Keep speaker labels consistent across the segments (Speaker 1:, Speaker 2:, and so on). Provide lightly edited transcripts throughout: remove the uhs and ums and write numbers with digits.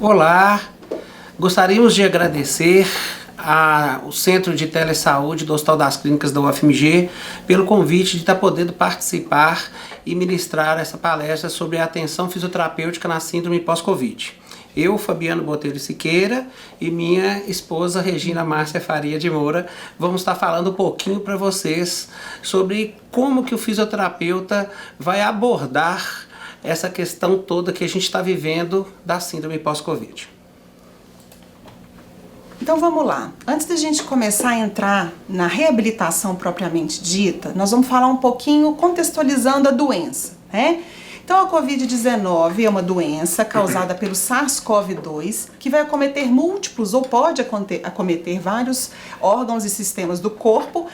Speaker 1: Olá, gostaríamos de agradecer ao Centro de Telesaúde do Hospital das Clínicas da UFMG pelo convite de estar podendo participar e ministrar essa palestra sobre a atenção fisioterapêutica na síndrome pós-Covid. Eu, Fabiano Botelho Siqueira, e minha esposa Regina Márcia Faria de Moura vamos estar falando um pouquinho para vocês sobre como que o fisioterapeuta vai abordar essa questão toda que a gente está vivendo da síndrome pós-Covid.
Speaker 2: Então vamos lá. Antes da gente começar a entrar na reabilitação propriamente dita, nós vamos falar um pouquinho contextualizando a doença, né? Então a Covid-19 é uma doença causada pelo SARS-CoV-2 que vai acometer múltiplos ou pode acometer vários órgãos e sistemas do corpo,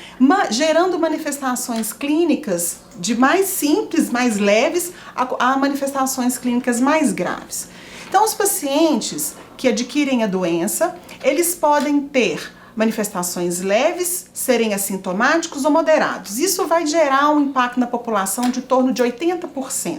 Speaker 2: gerando manifestações clínicas de mais simples, mais leves, a manifestações clínicas mais graves. Então os pacientes que adquirem a doença, eles podem ter manifestações leves, serem assintomáticos ou moderados. Isso vai gerar um impacto na população de torno de 80%.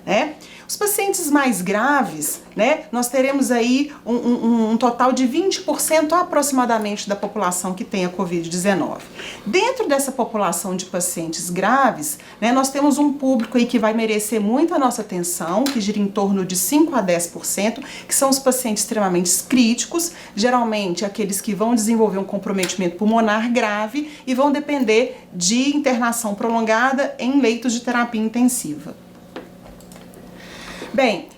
Speaker 2: Né? Os pacientes mais graves, né, nós teremos aí um total de 20% aproximadamente da população que tem a Covid-19. Dentro dessa população de pacientes graves, né, nós temos um público aí que vai merecer muito a nossa atenção, que gira em torno de 5 a 10%, que são os pacientes extremamente críticos, geralmente aqueles que vão desenvolver um comprometimento pulmonar grave e vão depender de internação prolongada em leitos de terapia intensiva. Bem,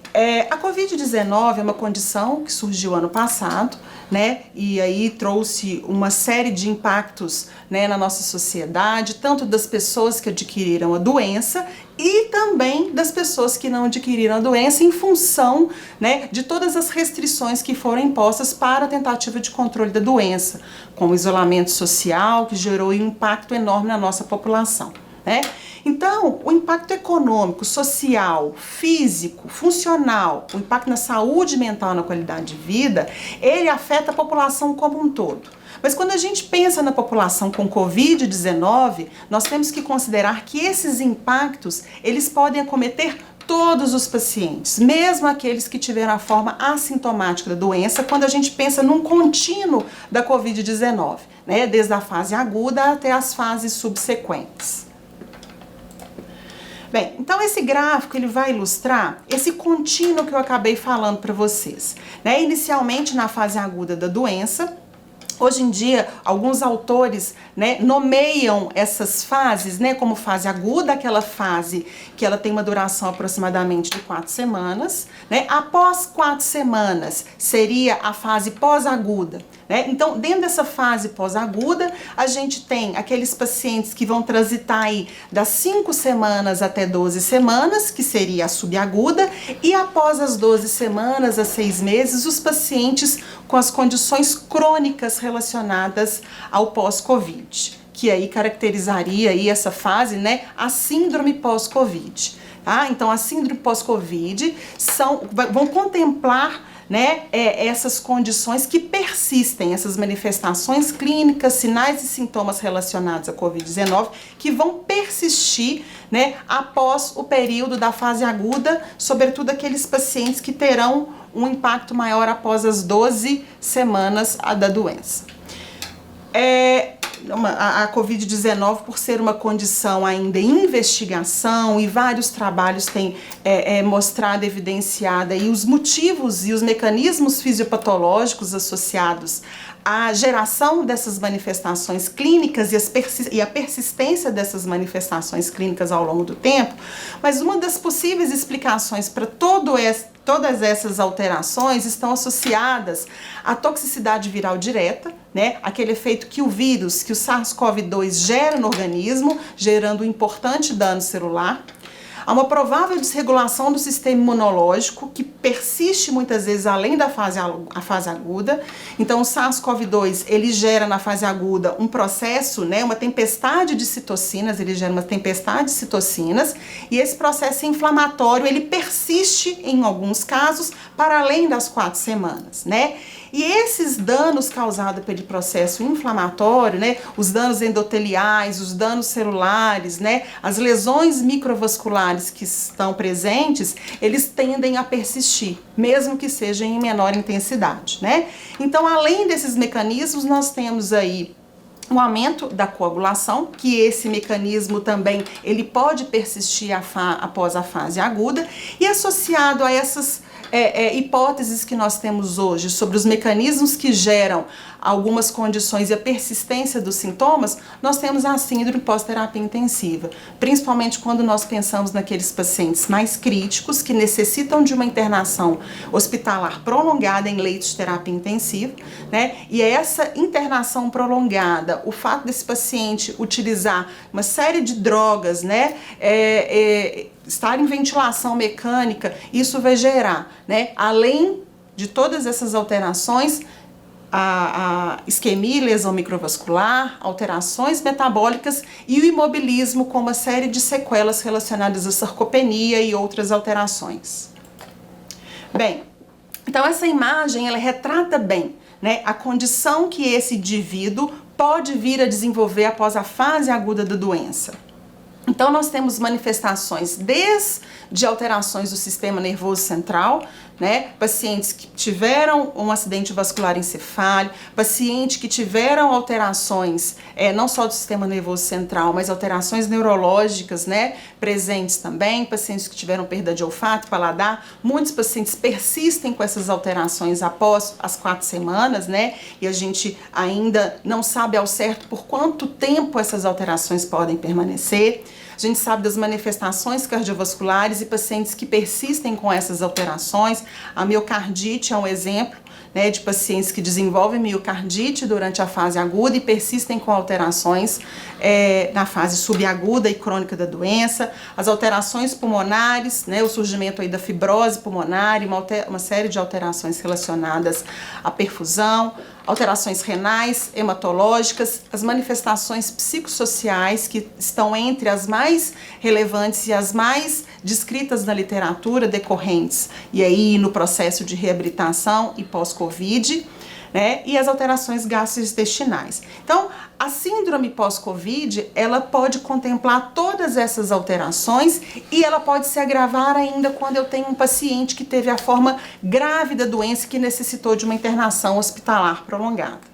Speaker 2: a Covid-19 é uma condição que surgiu ano passado, né, e aí trouxe uma série de impactos, né, na nossa sociedade, tanto das pessoas que adquiriram a doença e também das pessoas que não adquiriram a doença em função, né, de todas as restrições que foram impostas para a tentativa de controle da doença, como isolamento social, que gerou um impacto enorme na nossa população, né? Então, o impacto econômico, social, físico, funcional, o impacto na saúde mental, na qualidade de vida, ele afeta a população como um todo. Mas quando a gente pensa na população com Covid-19, nós temos que considerar que esses impactos, eles podem acometer todos os pacientes, mesmo aqueles que tiveram a forma assintomática da doença, quando a gente pensa num contínuo da Covid-19, né, desde a fase aguda até as fases subsequentes. Bem, então esse gráfico ele vai ilustrar esse contínuo que eu acabei falando para vocês, né? Inicialmente na fase aguda da doença. Hoje em dia, alguns autores, né, nomeiam essas fases, né, como fase aguda, aquela fase que ela tem uma duração aproximadamente de 4 semanas, né? Após 4 semanas seria a fase pós-aguda, né? Então, dentro dessa fase pós-aguda, a gente tem aqueles pacientes que vão transitar aí das 5 semanas até 12 semanas, que seria a subaguda, e após as 12 semanas a 6 meses, os pacientes com as condições crônicas relacionadas ao pós-Covid, que aí caracterizaria aí essa fase, né, a síndrome pós-Covid. Tá? Então, a síndrome pós-Covid vão contemplar, né, essas condições que persistem, essas manifestações clínicas, sinais e sintomas relacionados à Covid-19 que vão persistir, né, após o período da fase aguda, sobretudo aqueles pacientes que terão um impacto maior após as 12 semanas da doença. A Covid-19, por ser uma condição ainda em investigação, e vários trabalhos têm mostrado, evidenciado aí os motivos e os mecanismos fisiopatológicos associados à geração dessas manifestações clínicas e a persistência dessas manifestações clínicas ao longo do tempo, mas uma das possíveis explicações para todas essas alterações estão associadas à toxicidade viral direta, né? Aquele efeito que o vírus, que o SARS-CoV-2 gera no organismo, gerando um importante dano celular. Há uma provável desregulação do sistema imunológico que persiste muitas vezes além da fase aguda. Então o SARS-CoV-2 ele gera na fase aguda um processo, né, uma tempestade de citocinas, ele gera uma tempestade de citocinas, e esse processo inflamatório ele persiste em alguns casos para além das 4 semanas, né? E esses danos causados pelo processo inflamatório, né, os danos endoteliais, os danos celulares, né, as lesões microvasculares que estão presentes, eles tendem a persistir, mesmo que seja em menor intensidade, né? Então, além desses mecanismos, nós temos aí um aumento da coagulação, que esse mecanismo também ele pode persistir após a fase aguda, e associado a essas hipóteses que nós temos hoje sobre os mecanismos que geram algumas condições e a persistência dos sintomas, nós temos a síndrome pós-terapia intensiva, principalmente quando nós pensamos naqueles pacientes mais críticos que necessitam de uma internação hospitalar prolongada em leito de terapia intensiva, né? E essa internação prolongada, o fato desse paciente utilizar uma série de drogas, né, estar em ventilação mecânica, isso vai gerar, né, além de todas essas alterações, a isquemia e lesão microvascular, alterações metabólicas e o imobilismo com uma série de sequelas relacionadas à sarcopenia e outras alterações. Bem, então essa imagem ela retrata bem, né, a condição que esse indivíduo pode vir a desenvolver após a fase aguda da doença. Então nós temos manifestações desde alterações do sistema nervoso central, né? Pacientes que tiveram um acidente vascular encefálico, pacientes que tiveram alterações não só do sistema nervoso central, mas alterações neurológicas, né, presentes também, pacientes que tiveram perda de olfato, paladar. Muitos pacientes persistem com essas alterações após as 4 semanas, né, e a gente ainda não sabe ao certo por quanto tempo essas alterações podem permanecer. A gente sabe das manifestações cardiovasculares e pacientes que persistem com essas alterações. A miocardite é um exemplo, né, de pacientes que desenvolvem miocardite durante a fase aguda e persistem com alterações na fase subaguda e crônica da doença. As alterações pulmonares, né, o surgimento aí da fibrose pulmonar e uma série de alterações relacionadas à perfusão, alterações renais, hematológicas, as manifestações psicossociais que estão entre as mais relevantes e as mais descritas na literatura decorrentes e aí no processo de reabilitação e pós-Covid, né, e as alterações gastrointestinais. Então, a síndrome pós-Covid, ela pode contemplar todas essas alterações e ela pode se agravar ainda quando eu tenho um paciente que teve a forma grave da doença e que necessitou de uma internação hospitalar prolongada.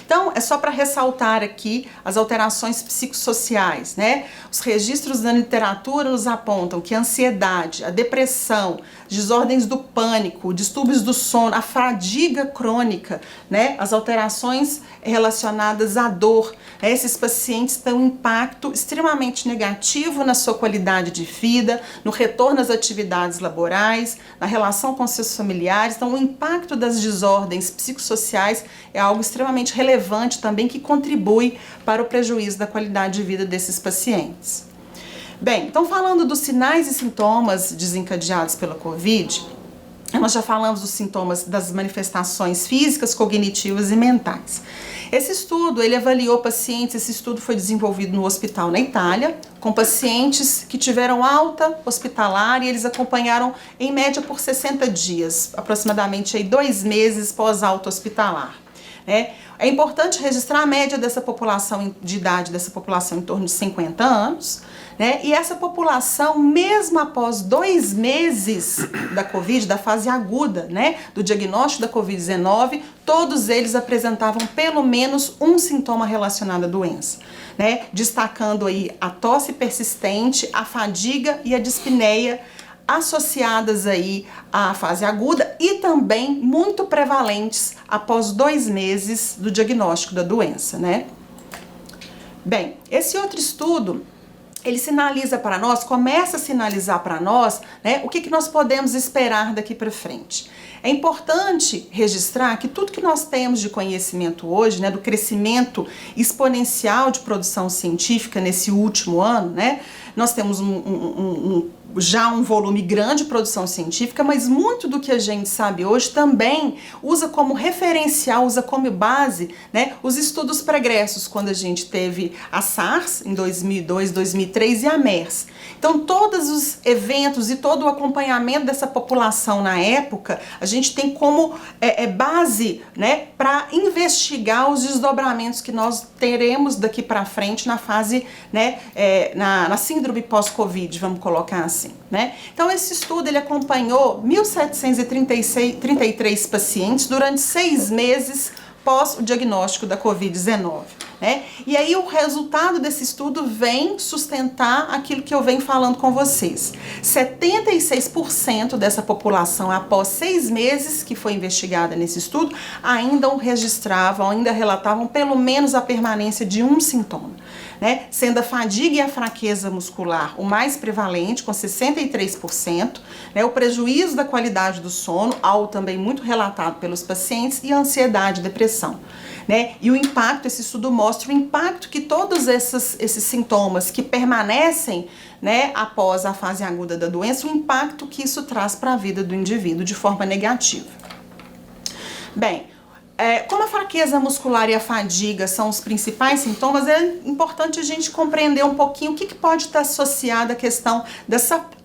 Speaker 2: Então, é só para ressaltar aqui as alterações psicossociais, né? Os registros da literatura nos apontam que a ansiedade, a depressão, desordens do pânico, distúrbios do sono, a fadiga crônica, né? As alterações relacionadas à dor, né? Esses pacientes têm um impacto extremamente negativo na sua qualidade de vida, no retorno às atividades laborais, na relação com seus familiares. Então, o impacto das desordens psicossociais é algo extremamente relevante também que contribui para o prejuízo da qualidade de vida desses pacientes. Bem, então falando dos sinais e sintomas desencadeados pela Covid, nós já falamos dos sintomas das manifestações físicas, cognitivas e mentais. Esse estudo, ele avaliou pacientes, esse estudo foi desenvolvido no hospital na Itália, com pacientes que tiveram alta hospitalar e eles acompanharam em média por 60 dias, aproximadamente aí 2 meses pós-alta hospitalar. É importante registrar a média dessa população, de idade dessa população em torno de 50 anos, né? E essa população, mesmo após 2 meses da Covid, da fase aguda, né, do diagnóstico da Covid-19, todos eles apresentavam pelo menos um sintoma relacionado à doença, né? Destacando aí a tosse persistente, a fadiga e a dispneia, associadas aí à fase aguda e também muito prevalentes após 2 meses do diagnóstico da doença, né? Bem, esse outro estudo, ele sinaliza para nós, começa a sinalizar para nós, né, o que nós podemos esperar daqui para frente. É importante registrar que tudo que nós temos de conhecimento hoje, né, do crescimento exponencial de produção científica nesse último ano, né, nós temos um já um volume grande de produção científica, mas muito do que a gente sabe hoje também usa como referencial, usa como base, né, os estudos pregressos, quando a gente teve a SARS em 2002, 2003 e a MERS. Então, todos os eventos e todo o acompanhamento dessa população na época, a gente tem como base, né, para investigar os desdobramentos que nós teremos daqui para frente na fase, né, na síndrome pós-Covid, vamos colocar assim, né? Então, esse estudo ele acompanhou 1.733 pacientes durante 6 meses pós o diagnóstico da Covid-19. Né? E aí o resultado desse estudo vem sustentar aquilo que eu venho falando com vocês. 76% dessa população, após 6 meses que foi investigada nesse estudo, ainda registravam, ainda relatavam pelo menos a permanência de um sintoma. Né? Sendo a fadiga e a fraqueza muscular o mais prevalente, com 63%, né? O prejuízo da qualidade do sono, algo também muito relatado pelos pacientes, e a ansiedade e depressão. Né? E o impacto, esse estudo mostra o impacto que todos esses sintomas que permanecem, né, após a fase aguda da doença, o impacto que isso traz para a vida do indivíduo de forma negativa. Bem, como a fraqueza muscular e a fadiga são os principais sintomas, é importante a gente compreender um pouquinho o que pode estar associado à questão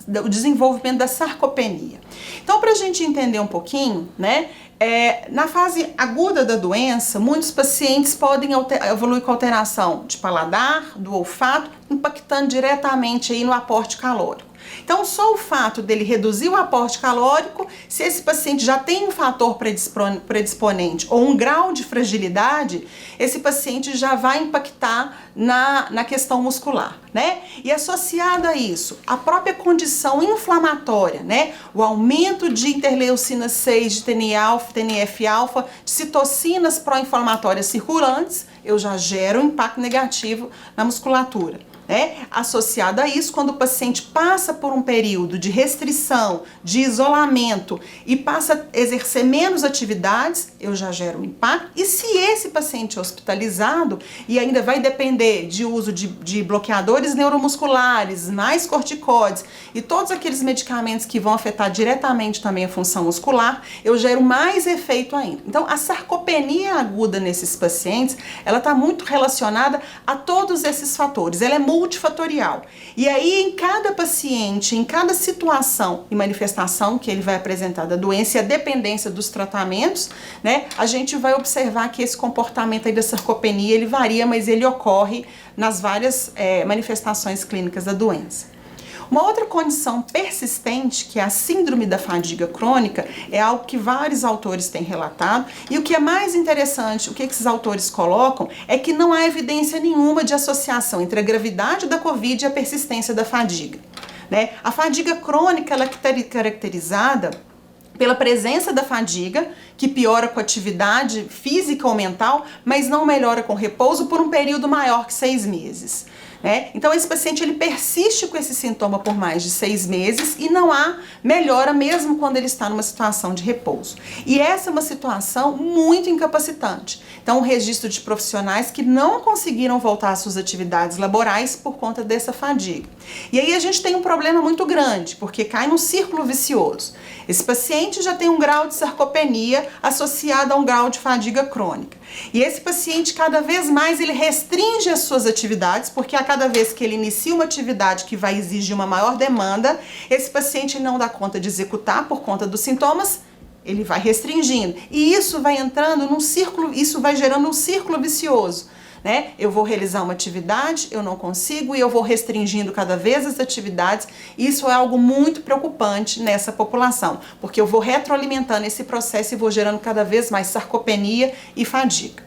Speaker 2: do desenvolvimento da sarcopenia. Então, para a gente entender um pouquinho, né, na fase aguda da doença, muitos pacientes podem evoluir com alteração de paladar, do olfato, impactando diretamente aí no aporte calórico. Então, só o fato dele reduzir o aporte calórico, se esse paciente já tem um fator predisponente ou um grau de fragilidade, esse paciente já vai impactar na questão muscular, né? E associado a isso, a própria condição inflamatória, né? O aumento de interleucina 6, de TNF-alfa, de citocinas pró-inflamatórias circulantes, eu já gero um impacto negativo na musculatura. Associado a isso, quando o paciente passa por um período de restrição, de isolamento e passa a exercer menos atividades, eu já gero um impacto. E se esse paciente é hospitalizado e ainda vai depender de uso de bloqueadores neuromusculares, mais corticoides e todos aqueles medicamentos que vão afetar diretamente também a função muscular, eu gero mais efeito ainda. Então, a sarcopenia aguda nesses pacientes, ela está muito relacionada a todos esses fatores. Ela é multifatorial. E aí, em cada paciente, em cada situação e manifestação que ele vai apresentar da doença e a dependência dos tratamentos, né, a gente vai observar que esse comportamento aí da sarcopenia, ele varia, mas ele ocorre nas várias manifestações clínicas da doença. Uma outra condição persistente, que é a síndrome da fadiga crônica, é algo que vários autores têm relatado, e o que é mais interessante, o que esses autores colocam, é que não há evidência nenhuma de associação entre a gravidade da Covid e a persistência da fadiga. Né? A fadiga crônica, ela é caracterizada pela presença da fadiga, que piora com a atividade física ou mental, mas não melhora com repouso por um período maior que 6 meses. Então, esse paciente ele persiste com esse sintoma por mais de 6 meses e não há melhora mesmo quando ele está numa situação de repouso. E essa é uma situação muito incapacitante. Então, o registro de profissionais que não conseguiram voltar às suas atividades laborais por conta dessa fadiga. E aí a gente tem um problema muito grande, porque cai num círculo vicioso. Esse paciente já tem um grau de sarcopenia associado a um grau de fadiga crônica. E esse paciente, cada vez mais, ele restringe as suas atividades, porque a cada vez que ele inicia uma atividade que vai exigir uma maior demanda, esse paciente não dá conta de executar por conta dos sintomas, ele vai restringindo. E isso vai entrando num círculo, isso vai gerando um círculo vicioso. Eu vou realizar uma atividade, eu não consigo, e eu vou restringindo cada vez as atividades. Isso é algo muito preocupante nessa população, porque eu vou retroalimentando esse processo e vou gerando cada vez mais sarcopenia e fadiga.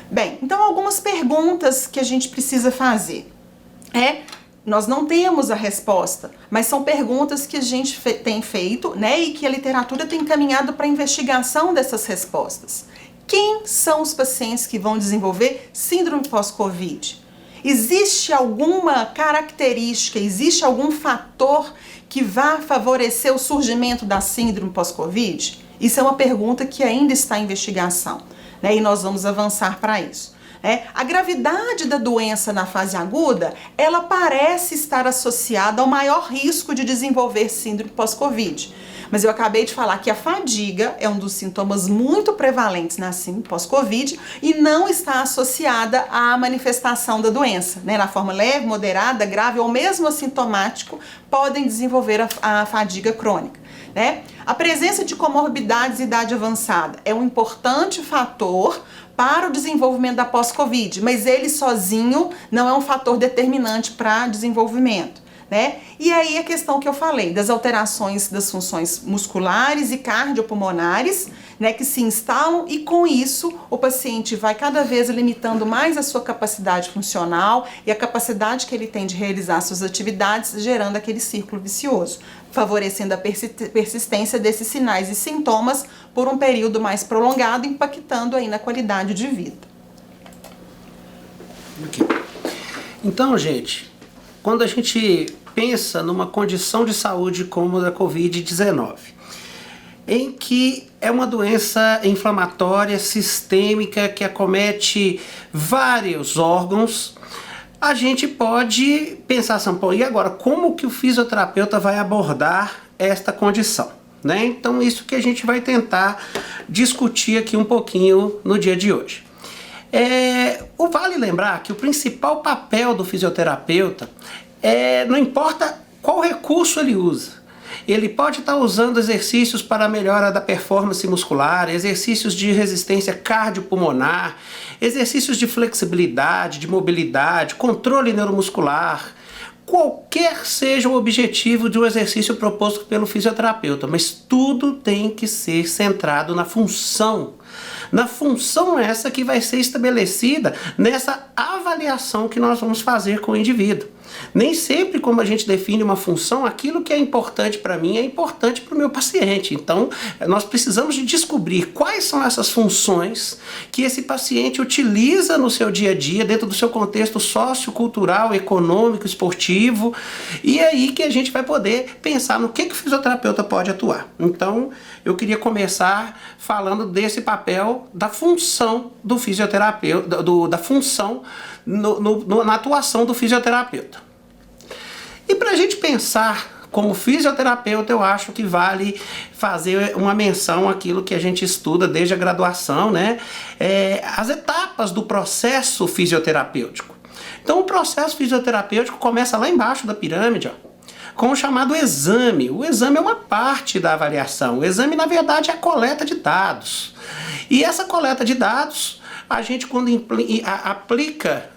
Speaker 2: Bem, então algumas perguntas que a gente precisa fazer. Nós não temos a resposta, mas são perguntas que a gente tem feito, e que a literatura tem encaminhado para a investigação dessas respostas. Quem são os pacientes que vão desenvolver síndrome pós-Covid? Existe alguma característica, existe algum fator que vá favorecer o surgimento da síndrome pós-Covid? Isso é uma pergunta que ainda está em investigação, e nós vamos avançar para isso. A gravidade da doença na fase aguda, ela parece estar associada ao maior risco de desenvolver síndrome pós-Covid. Mas eu acabei de falar que a fadiga é um dos sintomas muito prevalentes na síndrome pós-Covid e não está associada à manifestação da doença, Na forma leve, moderada, grave ou mesmo assintomático, podem desenvolver a fadiga crônica. A presença de comorbidades e idade avançada é um importante fator para o desenvolvimento da pós-Covid, mas ele sozinho não é um fator determinante para desenvolvimento. E aí a questão que eu falei, das alterações das funções musculares e cardiopulmonares, que se instalam, e com isso o paciente vai cada vez limitando mais a sua capacidade funcional e a capacidade que ele tem de realizar suas atividades, gerando aquele círculo vicioso, favorecendo a persistência desses sinais e sintomas por um período mais prolongado, impactando aí na qualidade de vida.
Speaker 1: Okay. Então, gente, quando a gente pensa numa condição de saúde como a da Covid-19, em que é uma doença inflamatória sistêmica que acomete vários órgãos, a gente pode pensar assim, pô, e agora, como que o fisioterapeuta vai abordar esta condição? Então, isso que a gente vai tentar discutir aqui um pouquinho no dia de hoje. Vale lembrar que o principal papel do fisioterapeuta não importa qual recurso ele usa. Ele pode estar usando exercícios para a melhora da performance muscular, exercícios de resistência cardiopulmonar, exercícios de flexibilidade, de mobilidade, controle neuromuscular. Qualquer seja o objetivo de um exercício proposto pelo fisioterapeuta, mas tudo tem que ser centrado na função. Na função essa que vai ser estabelecida nessa avaliação que nós vamos fazer com o indivíduo. Nem sempre, como a gente define uma função, aquilo que é importante para mim é importante para o meu paciente. Então, nós precisamos de descobrir quais são essas funções que esse paciente utiliza no seu dia a dia, dentro do seu contexto sociocultural, econômico, esportivo, e é aí que a gente vai poder pensar no que o fisioterapeuta pode atuar. Então, eu queria começar falando desse papel da função do fisioterapeuta, da função na atuação do fisioterapeuta. E para a gente pensar como fisioterapeuta, eu acho que vale fazer uma menção àquilo que a gente estuda desde a graduação, as etapas do processo fisioterapêutico. Então, o processo fisioterapêutico começa lá embaixo da pirâmide, com o chamado exame. O exame é uma parte da avaliação. O exame, na verdade, é a coleta de dados. E essa coleta de dados, a gente, quando aplica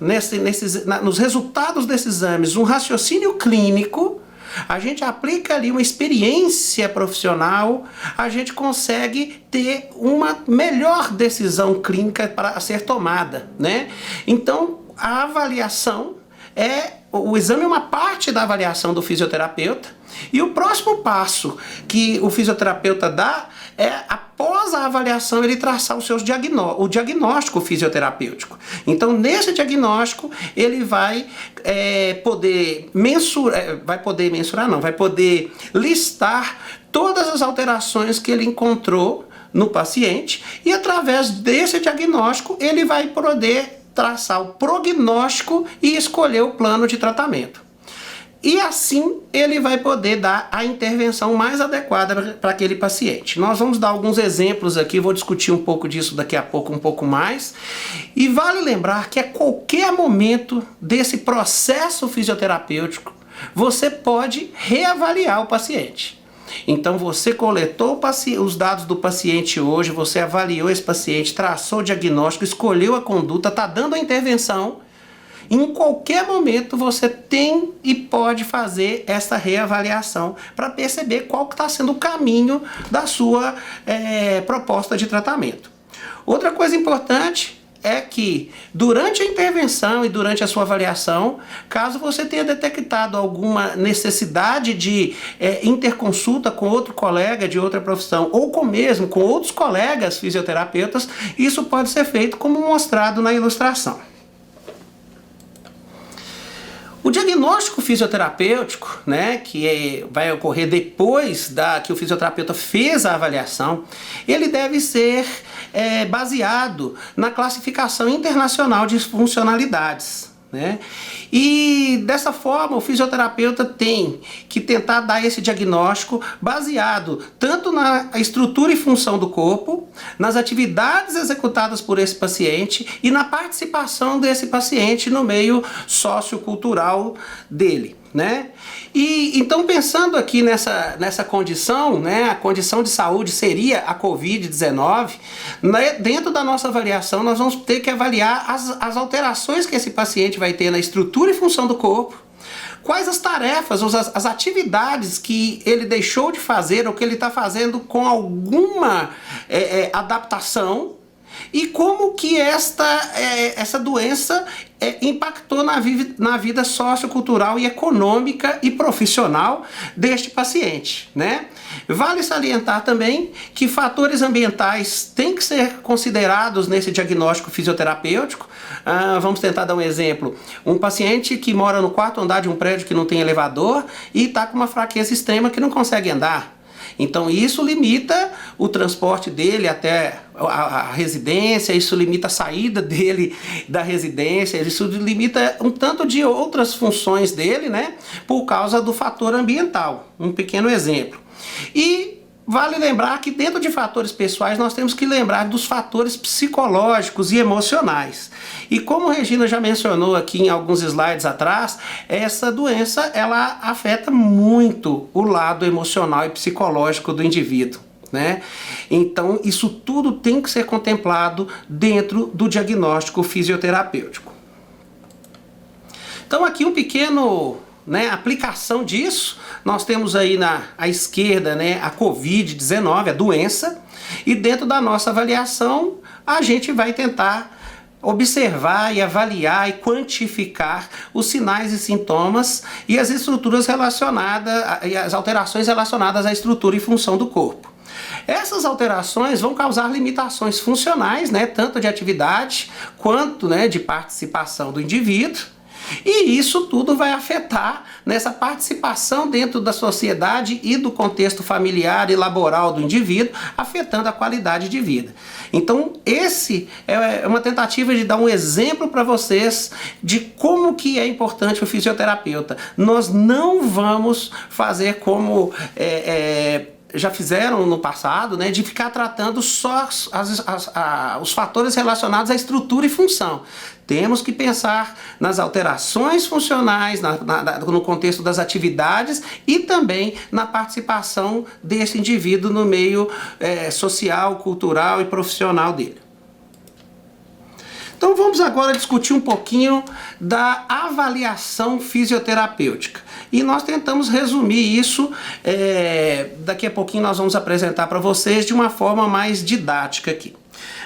Speaker 1: nos resultados desses exames um raciocínio clínico, a gente aplica ali uma experiência profissional, a gente consegue ter uma melhor decisão clínica para ser tomada, Então, a avaliação o exame é uma parte da avaliação do fisioterapeuta, e o próximo passo que o fisioterapeuta dá é, após a avaliação, ele traçar o diagnóstico fisioterapêutico. Então, nesse diagnóstico, ele vai poder listar todas as alterações que ele encontrou no paciente, e através desse diagnóstico, ele vai poder traçar o prognóstico e escolher o plano de tratamento. E assim ele vai poder dar a intervenção mais adequada para aquele paciente. Nós vamos dar alguns exemplos aqui, vou discutir um pouco disso daqui a pouco, um pouco mais. E vale lembrar que a qualquer momento desse processo fisioterapêutico, você pode reavaliar o paciente. Então você coletou os dados do paciente hoje, você avaliou esse paciente, traçou o diagnóstico, escolheu a conduta, está dando a intervenção. Em qualquer momento você tem e pode fazer essa reavaliação para perceber qual está sendo o caminho da sua proposta de tratamento. Outra coisa importante é que durante a intervenção e durante a sua avaliação, caso você tenha detectado alguma necessidade de interconsulta com outro colega de outra profissão ou com outros colegas fisioterapeutas, isso pode ser feito como mostrado na ilustração. O diagnóstico fisioterapêutico, né, que vai ocorrer depois que o fisioterapeuta fez a avaliação, ele deve ser baseado na classificação internacional de funcionalidades, né? E dessa forma o fisioterapeuta tem que tentar dar esse diagnóstico baseado tanto na estrutura e função do corpo, nas atividades executadas por esse paciente e na participação desse paciente no meio sociocultural dele, né? E então, pensando aqui nessa condição, né, a condição de saúde seria a Covid-19, né, dentro da nossa avaliação nós vamos ter que avaliar as alterações que esse paciente vai ter na estrutura e função do corpo, quais as tarefas, as atividades que ele deixou de fazer ou que ele está fazendo com alguma adaptação, e como que essa doença impactou na vida sociocultural e econômica e profissional deste paciente, né? Vale salientar também que fatores ambientais têm que ser considerados nesse diagnóstico fisioterapêutico. Vamos tentar dar um exemplo. Um paciente que mora no 4º andar de um prédio que não tem elevador e está com uma fraqueza extrema que não consegue andar. Então isso limita o transporte dele até a residência, isso limita a saída dele da residência, isso limita um tanto de outras funções dele, né, por causa do fator ambiental. Um pequeno exemplo. E vale lembrar que dentro de fatores pessoais nós temos que lembrar dos fatores psicológicos e emocionais. E como a Regina já mencionou aqui em alguns slides atrás, essa doença ela afeta muito o lado emocional e psicológico do indivíduo, né? Então isso tudo tem que ser contemplado dentro do diagnóstico fisioterapêutico. Então aqui um pequeno, né, aplicação disso, nós temos aí à esquerda, né, a Covid-19, a doença, e dentro da nossa avaliação a gente vai tentar observar e avaliar e quantificar os sinais e sintomas e as estruturas relacionadas, e as alterações relacionadas à estrutura e função do corpo. Essas alterações vão causar limitações funcionais, né, tanto de atividade quanto, né, de participação do indivíduo. E isso tudo vai afetar nessa participação dentro da sociedade e do contexto familiar e laboral do indivíduo, afetando a qualidade de vida. Então, esse é uma tentativa de dar um exemplo para vocês de como que é importante o fisioterapeuta. Nós não vamos fazer como já fizeram no passado, né, de ficar tratando só os fatores relacionados à estrutura e função. Temos que pensar nas alterações funcionais, no contexto das atividades e também na participação desse indivíduo no meio social, cultural e profissional dele. Então vamos agora discutir um pouquinho da avaliação fisioterapêutica. E nós tentamos resumir isso, daqui a pouquinho nós vamos apresentar para vocês de uma forma mais didática aqui.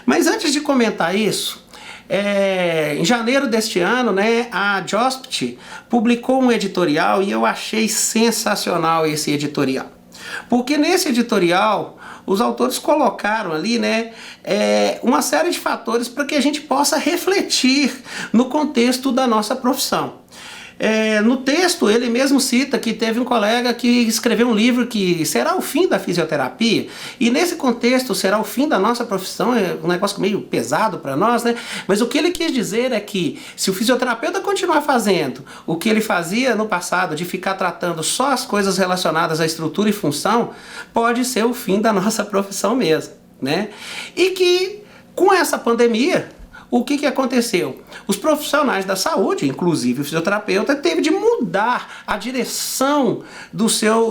Speaker 1: Mas antes de comentar isso, em janeiro deste ano, né, a JOSPT publicou um editorial e eu achei sensacional esse editorial. Porque nesse editorial os autores colocaram ali, né, uma série de fatores para que a gente possa refletir no contexto da nossa profissão. No texto ele mesmo cita que teve um colega que escreveu um livro que será o fim da fisioterapia, e nesse contexto será o fim da nossa profissão, é um negócio meio pesado para nós, né? Mas o que ele quis dizer é que se o fisioterapeuta continuar fazendo o que ele fazia no passado, de ficar tratando só as coisas relacionadas à estrutura e função, pode ser o fim da nossa profissão mesmo, né? E que com essa pandemia, o que aconteceu? Os profissionais da saúde, inclusive o fisioterapeuta, teve de mudar a direção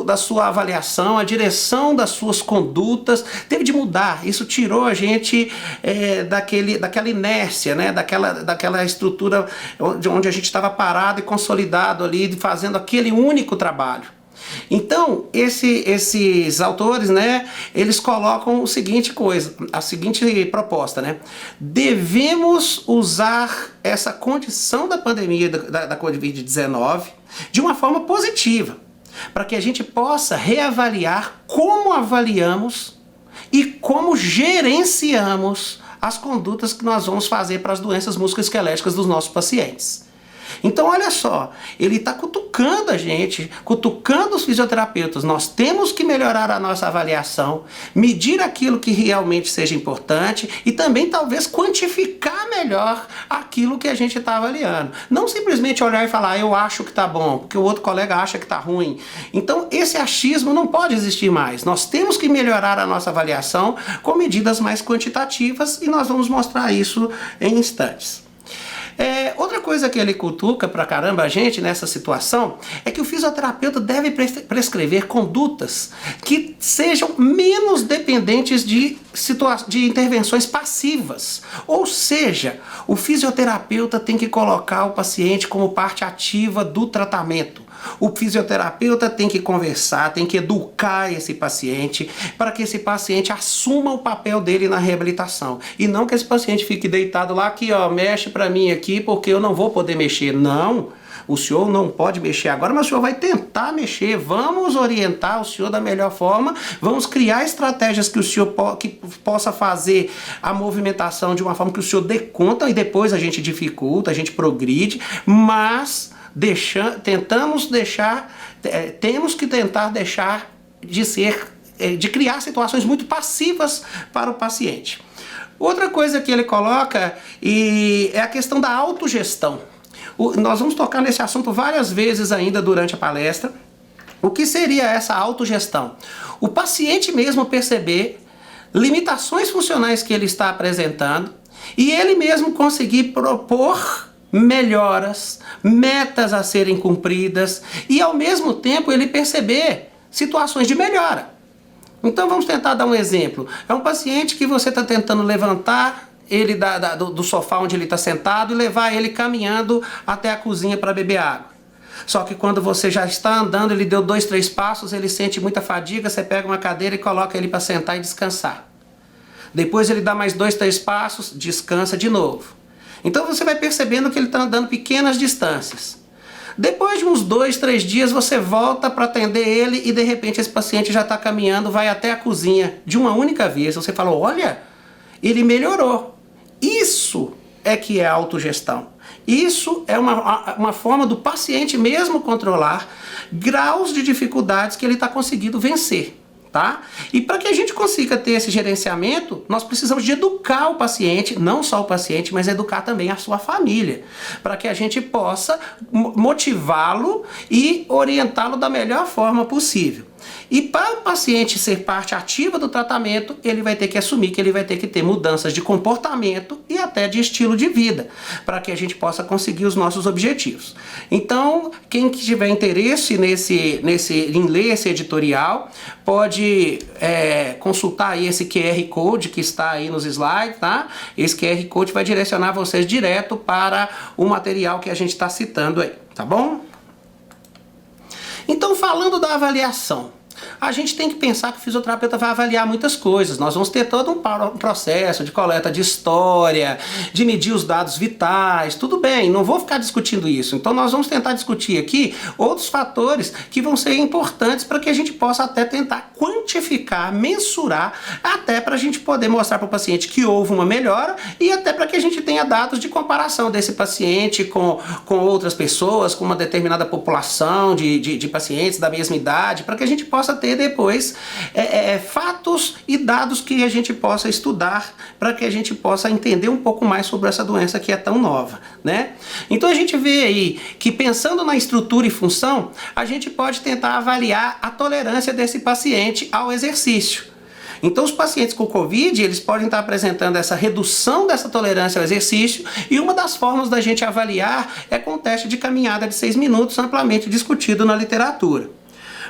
Speaker 1: da sua avaliação, a direção das suas condutas, teve de mudar. Isso tirou a gente daquela inércia, né? daquela estrutura onde a gente estava parado e consolidado ali, fazendo aquele único trabalho. Então, esses autores, né, eles colocam a seguinte proposta, né? Devemos usar essa condição da pandemia da Covid-19 de uma forma positiva, para que a gente possa reavaliar como avaliamos e como gerenciamos as condutas que nós vamos fazer para as doenças musculoesqueléticas dos nossos pacientes. Então, olha só, ele está cutucando a gente, cutucando os fisioterapeutas. Nós temos que melhorar a nossa avaliação, medir aquilo que realmente seja importante e também talvez quantificar melhor aquilo que a gente está avaliando. Não simplesmente olhar e falar, eu acho que está bom, porque o outro colega acha que está ruim. Então, esse achismo não pode existir mais. Nós temos que melhorar a nossa avaliação com medidas mais quantitativas e nós vamos mostrar isso em instantes. Outra coisa que ele cutuca pra caramba a gente nessa situação é que o fisioterapeuta deve prescrever condutas que sejam menos dependentes de intervenções passivas. Ou seja, o fisioterapeuta tem que colocar o paciente como parte ativa do tratamento. O fisioterapeuta tem que conversar, tem que educar esse paciente para que esse paciente assuma o papel dele na reabilitação. E não que esse paciente fique deitado lá, aqui ó, mexe para mim aqui porque eu não vou poder mexer. Não, o senhor não pode mexer agora, mas o senhor vai tentar mexer. Vamos orientar o senhor da melhor forma, vamos criar estratégias que o senhor possa fazer a movimentação de uma forma que o senhor dê conta e depois a gente dificulta, a gente progride, mas... temos que tentar deixar de criar situações muito passivas para o paciente. Outra coisa que ele coloca é a questão da autogestão. Nós vamos tocar nesse assunto várias vezes ainda durante a palestra. O que seria essa autogestão? O paciente mesmo perceber limitações funcionais que ele está apresentando e ele mesmo conseguir propor melhoras, metas a serem cumpridas e ao mesmo tempo ele perceber situações de melhora. Então vamos tentar dar um exemplo. É um paciente que você está tentando levantar ele do sofá onde ele está sentado e levar ele caminhando até a cozinha para beber água. Só que quando você já está andando, ele deu 2, 3 passos, ele sente muita fadiga, você pega uma cadeira e coloca ele para sentar e descansar. Depois ele dá mais 2, 3 passos, descansa de novo. Então você vai percebendo que ele está andando pequenas distâncias. Depois de uns 2, 3 dias você volta para atender ele e de repente esse paciente já está caminhando, vai até a cozinha de uma única vez. Você fala, olha, ele melhorou. Isso é que é autogestão. Isso é uma forma do paciente mesmo controlar graus de dificuldades que ele está conseguindo vencer. Tá? E para que a gente consiga ter esse gerenciamento, nós precisamos de educar o paciente, não só o paciente, mas educar também a sua família, para que a gente possa motivá-lo e orientá-lo da melhor forma possível. E para o paciente ser parte ativa do tratamento, ele vai ter que assumir que ele vai ter que ter mudanças de comportamento e até de estilo de vida, para que a gente possa conseguir os nossos objetivos. Então, quem tiver interesse em ler esse editorial, pode consultar aí esse QR Code que está aí nos slides, tá? Esse QR Code vai direcionar vocês direto para o material que a gente está citando aí, tá bom? Então, falando da avaliação, a gente tem que pensar que o fisioterapeuta vai avaliar muitas coisas. Nós vamos ter todo um processo de coleta de história, de medir os dados vitais, tudo bem, não vou ficar discutindo isso. Então nós vamos tentar discutir aqui outros fatores que vão ser importantes para que a gente possa até tentar quantificar, mensurar, até para a gente poder mostrar para o paciente que houve uma melhora e até para que a gente tenha dados de comparação desse paciente com outras pessoas, com uma determinada população de pacientes da mesma idade, para que a gente possa ter depois fatos e dados que a gente possa estudar para que a gente possa entender um pouco mais sobre essa doença que é tão nova, né? Então a gente vê aí que pensando na estrutura e função, a gente pode tentar avaliar a tolerância desse paciente ao exercício. Então os pacientes com Covid, eles podem estar apresentando essa redução dessa tolerância ao exercício e uma das formas da gente avaliar é com o teste de caminhada de 6 minutos, amplamente discutido na literatura.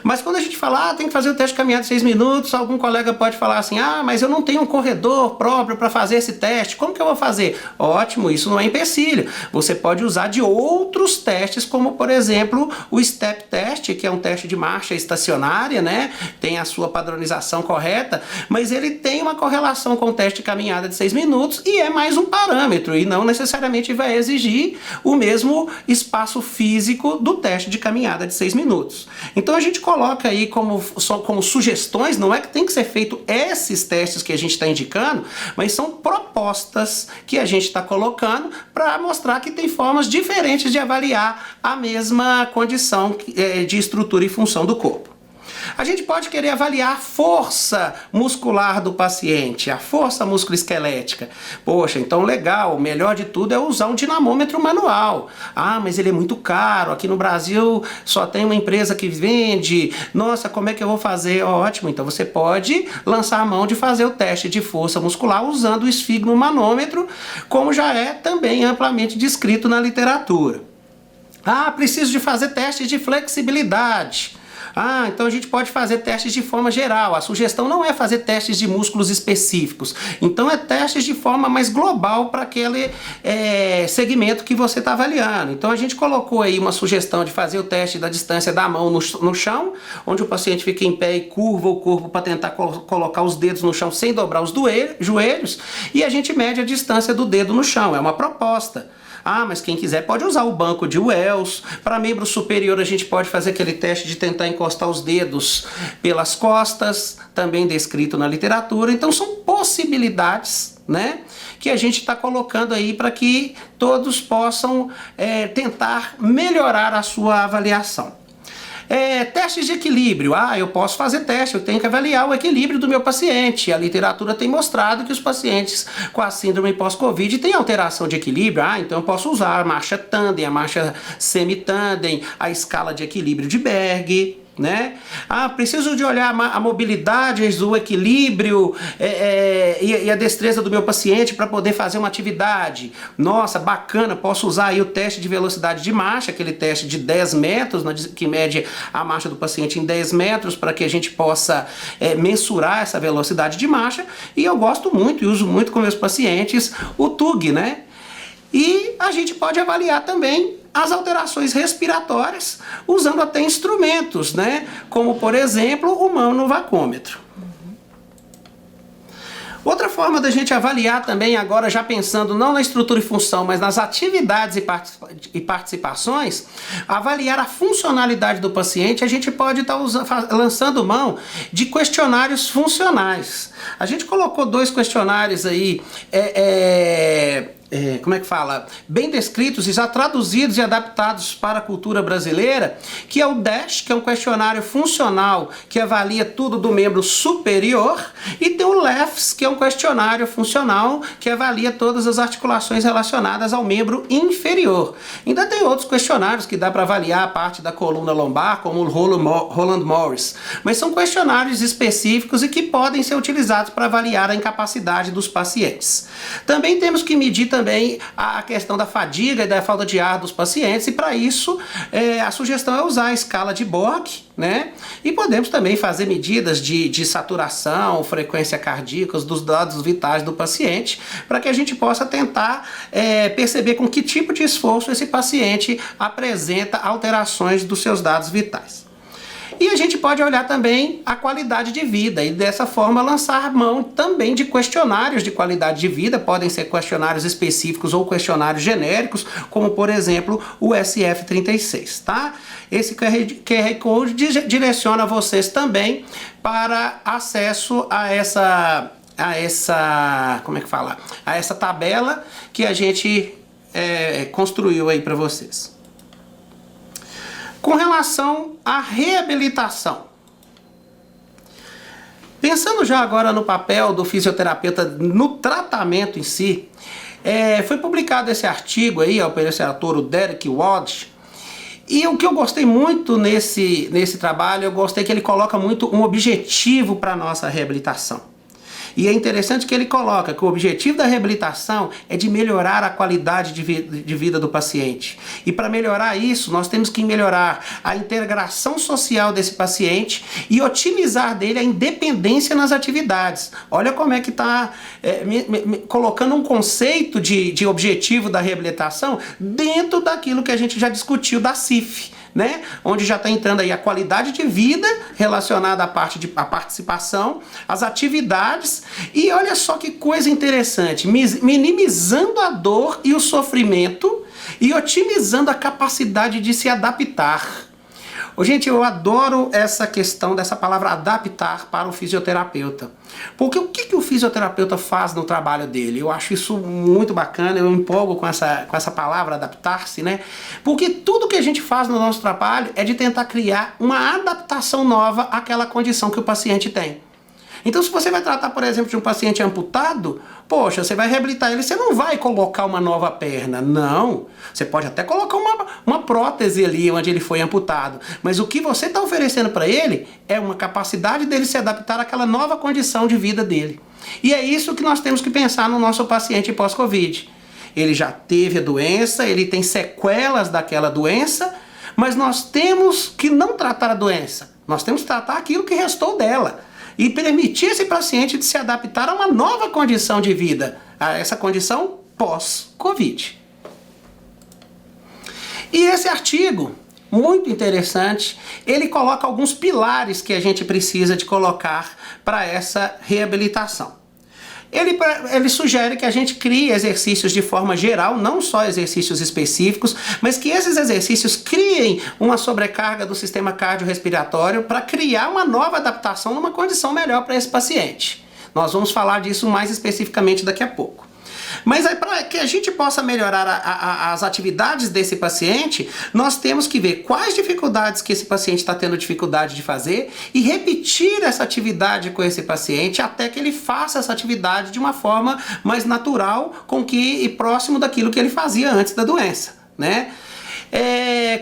Speaker 1: Mas quando a gente fala, tem que fazer o teste de caminhada de 6 minutos, algum colega pode falar assim, mas eu não tenho um corredor próprio para fazer esse teste, como que eu vou fazer? Ótimo, isso não é empecilho. Você pode usar de outros testes, como por exemplo o Step Test, que é um teste de marcha estacionária, né? Tem a sua padronização correta, mas ele tem uma correlação com o teste de caminhada de 6 minutos e é mais um parâmetro, e não necessariamente vai exigir o mesmo espaço físico do teste de caminhada de 6 minutos. Então a gente coloca aí como sugestões, não é que tem que ser feito esses testes que a gente está indicando, mas são propostas que a gente está colocando para mostrar que tem formas diferentes de avaliar a mesma condição de estrutura e função do corpo. A gente pode querer avaliar a força muscular do paciente, a força musculoesquelética. Poxa, então legal, o melhor de tudo é usar um dinamômetro manual. Ah, mas ele é muito caro, aqui no Brasil só tem uma empresa que vende. Nossa, como é que eu vou fazer? Ótimo, então você pode lançar a mão de fazer o teste de força muscular usando o esfigmomanômetro, como já é também amplamente descrito na literatura. Ah, preciso de fazer testes de flexibilidade. Ah, então a gente pode fazer testes de forma geral. A sugestão não é fazer testes de músculos específicos. Então é testes de forma mais global para aquele segmento que você está avaliando. Então a gente colocou aí uma sugestão de fazer o teste da distância da mão no chão, onde o paciente fica em pé e curva o corpo para tentar colocar os dedos no chão sem dobrar os joelhos, e a gente mede a distância do dedo no chão. É uma proposta. Ah, mas quem quiser pode usar o banco de Wells. Para membro superior a gente pode fazer aquele teste de tentar encostar os dedos pelas costas, também descrito na literatura. Então são possibilidades, né, que a gente está colocando aí para que todos possam tentar melhorar a sua avaliação. Testes de equilíbrio. Ah, eu posso fazer teste, eu tenho que avaliar o equilíbrio do meu paciente. A literatura tem mostrado que os pacientes com a síndrome pós-Covid têm alteração de equilíbrio. Ah, então eu posso usar a marcha tandem, a marcha semi-tandem, a escala de equilíbrio de Berg, né? Ah, preciso de olhar a mobilidade, o equilíbrio e a destreza do meu paciente para poder fazer uma atividade. Nossa, bacana, posso usar aí o teste de velocidade de marcha, aquele teste de 10 metros, que mede a marcha do paciente em 10 metros, para que a gente possa mensurar essa velocidade de marcha. E eu gosto muito e uso muito com meus pacientes o TUG, né? E a gente pode avaliar também as alterações respiratórias usando até instrumentos, né? Como, por exemplo, o manovacômetro. Outra forma da gente avaliar também, agora já pensando não na estrutura e função, mas nas atividades e participações, avaliar a funcionalidade do paciente, a gente pode estar lançando mão de questionários funcionais. A gente colocou 2 questionários aí, como é que fala? Bem descritos e já traduzidos e adaptados para a cultura brasileira, que é o DASH, que é um questionário funcional que avalia tudo do membro superior, e tem o LEFS, que é um questionário funcional que avalia todas as articulações relacionadas ao membro inferior. Ainda tem outros questionários que dá para avaliar a parte da coluna lombar, como o Roland Morris, mas são questionários específicos e que podem ser utilizados para avaliar a incapacidade dos pacientes. Também temos que medir também a questão da fadiga e da falta de ar dos pacientes, e para isso a sugestão é usar a escala de Borg, né? E podemos também fazer medidas de saturação, frequência cardíaca, dos dados vitais do paciente, para que a gente possa tentar perceber com que tipo de esforço esse paciente apresenta alterações dos seus dados vitais. E a gente pode olhar também a qualidade de vida e dessa forma lançar mão também de questionários de qualidade de vida. Podem ser questionários específicos ou questionários genéricos, como por exemplo o SF36, tá? Esse QR Code direciona vocês também para acesso a essa tabela que a gente construiu aí para vocês. Com relação à reabilitação, pensando já agora no papel do fisioterapeuta no tratamento em si, foi publicado esse artigo aí, pelo esse autor, o Derek Wadge, e o que eu gostei muito nesse trabalho, eu gostei que ele coloca muito um objetivo para a nossa reabilitação. E é interessante que ele coloca que o objetivo da reabilitação é de melhorar a qualidade de vida do paciente. E para melhorar isso, nós temos que melhorar a integração social desse paciente e otimizar dele a independência nas atividades. Olha como é que está colocando um conceito de objetivo da reabilitação dentro daquilo que a gente já discutiu da CIF. Né? Onde já está entrando aí a qualidade de vida relacionada à parte de participação, as atividades, e olha só que coisa interessante, minimizando a dor e o sofrimento e otimizando a capacidade de se adaptar. Gente, eu adoro essa questão dessa palavra adaptar para o fisioterapeuta. Porque o que o fisioterapeuta faz no trabalho dele? Eu acho isso muito bacana, eu me empolgo com essa palavra adaptar-se, né? Porque tudo que a gente faz no nosso trabalho é de tentar criar uma adaptação nova àquela condição que o paciente tem. Então, se você vai tratar, por exemplo, de um paciente amputado, poxa, você vai reabilitar ele, você não vai colocar uma nova perna, não. Você pode até colocar uma prótese ali onde ele foi amputado, mas o que você está oferecendo para ele é uma capacidade dele se adaptar àquela nova condição de vida dele. E é isso que nós temos que pensar no nosso paciente pós-Covid. Ele já teve a doença, ele tem sequelas daquela doença, mas nós temos que não tratar a doença, nós temos que tratar aquilo que restou dela. E permitir esse paciente de se adaptar a uma nova condição de vida, a essa condição pós-Covid. E esse artigo, muito interessante, ele coloca alguns pilares que a gente precisa de colocar para essa reabilitação. Ele sugere que a gente crie exercícios de forma geral, não só exercícios específicos, mas que esses exercícios criem uma sobrecarga do sistema cardiorrespiratório para criar uma nova adaptação numa condição melhor para esse paciente. Nós vamos falar disso mais especificamente daqui a pouco. Mas para que a gente possa melhorar as atividades desse paciente, nós temos que ver quais dificuldades que esse paciente está tendo dificuldade de fazer e repetir essa atividade com esse paciente até que ele faça essa atividade de uma forma mais natural e próximo daquilo que ele fazia antes da doença, né?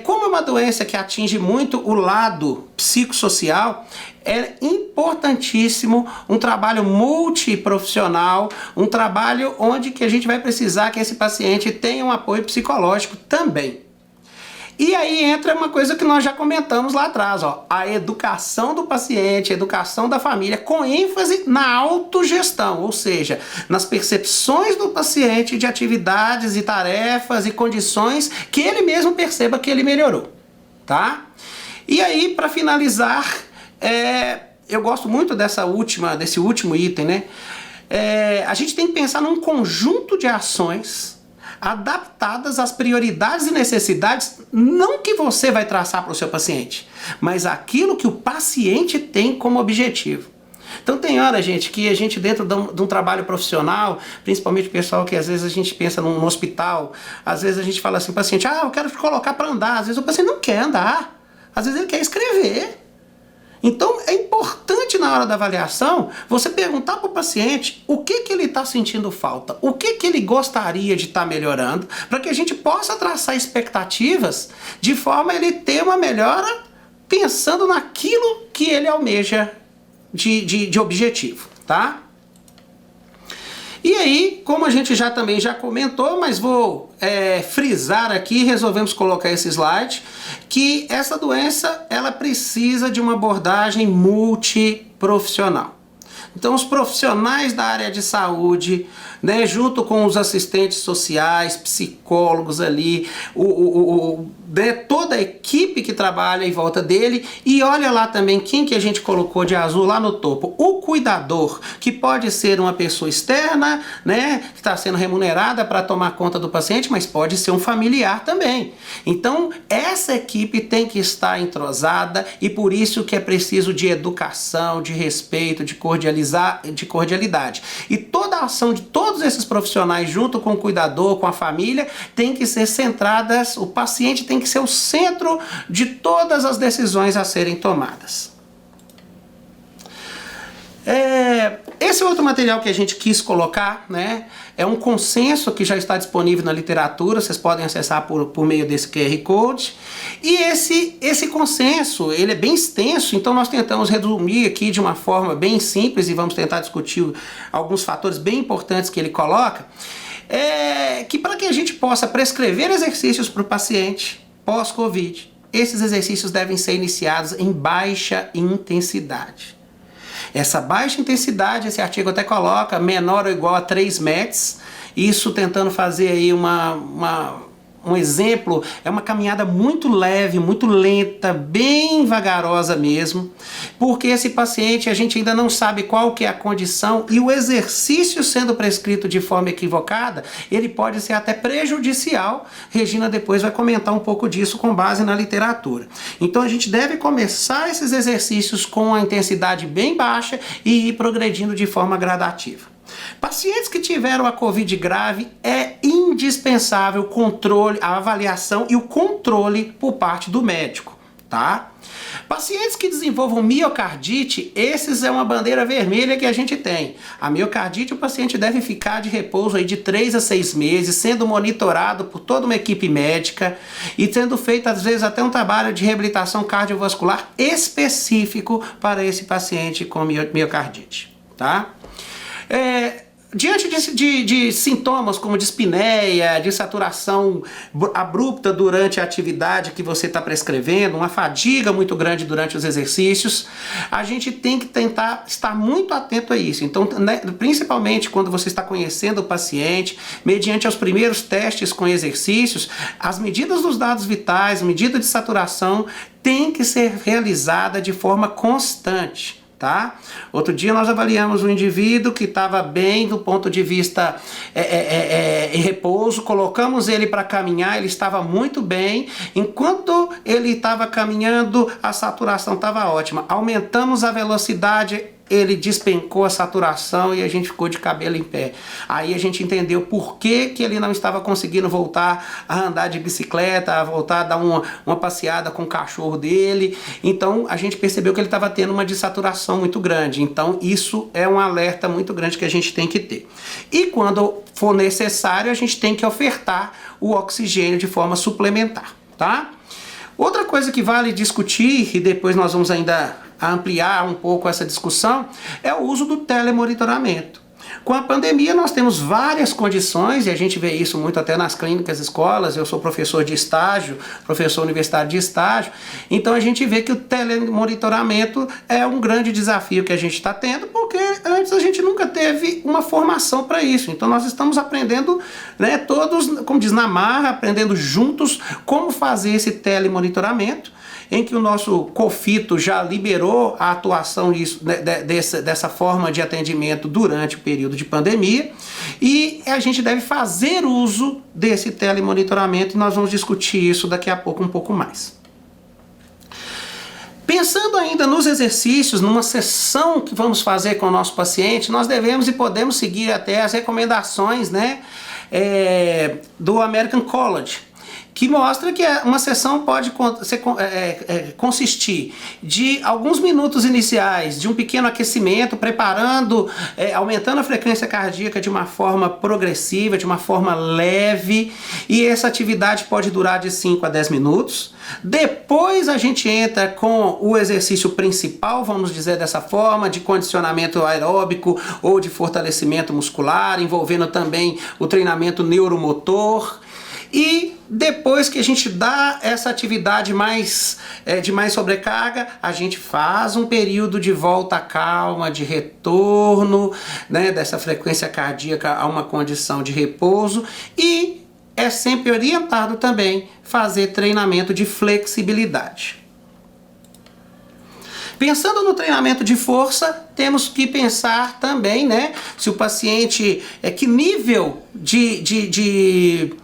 Speaker 1: Como é uma doença que atinge muito o lado psicossocial, é importantíssimo um trabalho multiprofissional, um trabalho onde que a gente vai precisar que esse paciente tenha um apoio psicológico também. E aí entra uma coisa que nós já comentamos lá atrás, a educação do paciente, a educação da família, com ênfase na autogestão, ou seja, nas percepções do paciente de atividades e tarefas e condições que ele mesmo perceba que ele melhorou, tá? E aí, para finalizar, eu gosto muito desse último item, né? A gente tem que pensar num conjunto de ações adaptadas às prioridades e necessidades, não que você vai traçar para o seu paciente, mas aquilo que o paciente tem como objetivo. Então tem hora, gente, que a gente dentro de um trabalho profissional, principalmente o pessoal que às vezes a gente pensa no hospital, às vezes a gente fala assim, paciente, eu quero te colocar para andar, às vezes o paciente não quer andar, às vezes ele quer escrever. Então é importante na hora da avaliação você perguntar para o paciente o que ele está sentindo falta, o que ele gostaria de estar melhorando, para que a gente possa traçar expectativas de forma a ele ter uma melhora pensando naquilo que ele almeja de objetivo, tá? E aí, como a gente também já comentou, mas vou frisar aqui, resolvemos colocar esse slide, que essa doença ela precisa de uma abordagem multiprofissional. Então os profissionais da área de saúde, né, junto com os assistentes sociais, psicólogos ali, toda a equipe que trabalha em volta dele, e olha lá também quem que a gente colocou de azul lá no topo, o cuidador, que pode ser uma pessoa externa, né, que está sendo remunerada para tomar conta do paciente, mas pode ser um familiar também. Então essa equipe tem que estar entrosada e por isso que é preciso de educação, de respeito, de cordialidade. E toda a ação de todos esses profissionais junto com o cuidador, com a família, tem que ser centradas, o paciente tem que ser o centro de todas as decisões a serem tomadas. Esse outro material que a gente quis colocar, né, é um consenso que já está disponível na literatura, vocês podem acessar por meio desse QR Code. E esse consenso, ele é bem extenso, então nós tentamos resumir aqui de uma forma bem simples e vamos tentar discutir alguns fatores bem importantes que ele coloca, que para que a gente possa prescrever exercícios para o paciente pós-Covid, esses exercícios devem ser iniciados em baixa intensidade. Essa baixa intensidade, esse artigo até coloca menor ou igual a 3 METs, isso tentando fazer aí uma um exemplo, é uma caminhada muito leve, muito lenta, bem vagarosa mesmo, porque esse paciente a gente ainda não sabe qual que é a condição e o exercício sendo prescrito de forma equivocada, ele pode ser até prejudicial. Regina depois vai comentar um pouco disso com base na literatura. Então a gente deve começar esses exercícios com a intensidade bem baixa e ir progredindo de forma gradativa. Pacientes que tiveram a COVID grave, é indispensável o controle, a avaliação e o controle por parte do médico, tá? Pacientes que desenvolvam miocardite, esses é uma bandeira vermelha que a gente tem. A miocardite, o paciente deve ficar de repouso aí de 3 a 6 meses, sendo monitorado por toda uma equipe médica e sendo feito às vezes até um trabalho de reabilitação cardiovascular específico para esse paciente com miocardite, tá? Diante de sintomas como dispneia, de saturação abrupta durante a atividade que você está prescrevendo, uma fadiga muito grande durante os exercícios, a gente tem que tentar estar muito atento a isso. Então, né, principalmente quando você está conhecendo o paciente, mediante os primeiros testes com exercícios, as medidas dos dados vitais, medida de saturação, tem que ser realizada de forma constante. Tá? Outro dia nós avaliamos um indivíduo que estava bem do ponto de vista em repouso, colocamos ele para caminhar, ele estava muito bem, enquanto ele estava caminhando a saturação estava ótima, aumentamos a velocidade, ele despencou a saturação e a gente ficou de cabelo em pé. Aí a gente entendeu por que ele não estava conseguindo voltar a andar de bicicleta, a voltar a dar uma passeada com o cachorro dele. Então a gente percebeu que ele estava tendo uma dessaturação muito grande. Então isso é um alerta muito grande que a gente tem que ter. E quando for necessário, a gente tem que ofertar o oxigênio de forma suplementar, tá? Outra coisa que vale discutir, e depois nós vamos ainda ampliar um pouco essa discussão, é o uso do telemonitoramento. Com a pandemia nós temos várias condições, e a gente vê isso muito até nas clínicas, escolas. Eu sou professor de estágio, professor universitário de estágio, então a gente vê que o telemonitoramento é um grande desafio que a gente está tendo, porque antes a gente nunca teve uma formação para isso. Então nós estamos aprendendo, né, todos, como diz, na marra, aprendendo juntos como fazer esse telemonitoramento, em que o nosso COFITO já liberou a atuação dessa forma de atendimento durante o período de pandemia, e a gente deve fazer uso desse telemonitoramento, e nós vamos discutir isso daqui a pouco um pouco mais. Pensando ainda nos exercícios, numa sessão que vamos fazer com o nosso paciente, nós devemos e podemos seguir até as recomendações, né, do American College, que mostra que uma sessão pode consistir de alguns minutos iniciais, de um pequeno aquecimento, preparando, aumentando a frequência cardíaca de uma forma progressiva, de uma forma leve, e essa atividade pode durar de 5 a 10 minutos. Depois a gente entra com o exercício principal, vamos dizer dessa forma, de condicionamento aeróbico ou de fortalecimento muscular, envolvendo também o treinamento neuromotor. E depois que a gente dá essa atividade de mais sobrecarga, a gente faz um período de volta calma, de retorno, né, dessa frequência cardíaca a uma condição de repouso, e é sempre orientado também fazer treinamento de flexibilidade. Pensando no treinamento de força, temos que pensar também, né, se o paciente, que nível de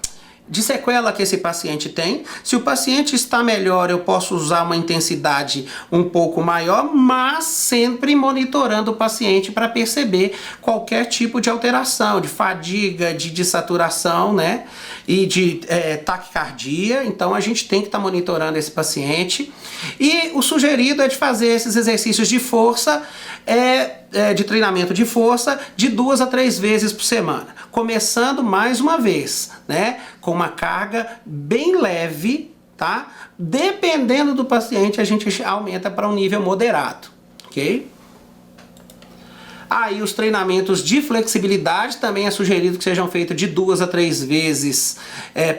Speaker 1: sequela que esse paciente tem. Se o paciente está melhor, eu posso usar uma intensidade um pouco maior, mas sempre monitorando o paciente para perceber qualquer tipo de alteração, de fadiga, de dessaturação, né, e de taquicardia. Então a gente tem que estar monitorando esse paciente. E o sugerido é de fazer esses exercícios de força, de treinamento de força, de 2 a 3 vezes por semana. Começando mais uma vez, né, com uma carga bem leve, tá? Dependendo do paciente, a gente aumenta para um nível moderado, ok? Aí os treinamentos de flexibilidade também é sugerido que sejam feitos de 2 a 3 vezes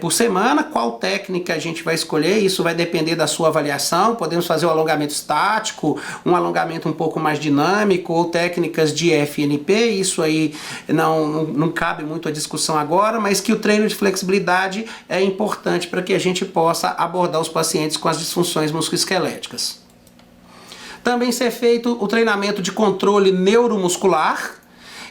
Speaker 1: por semana. Qual técnica a gente vai escolher? Isso vai depender da sua avaliação. Podemos fazer o alongamento estático, um alongamento um pouco mais dinâmico, ou técnicas de FNP. Isso aí não cabe muito a discussão agora, mas que o treino de flexibilidade é importante para que a gente possa abordar os pacientes com as disfunções musculoesqueléticas. Também ser feito o treinamento de controle neuromuscular,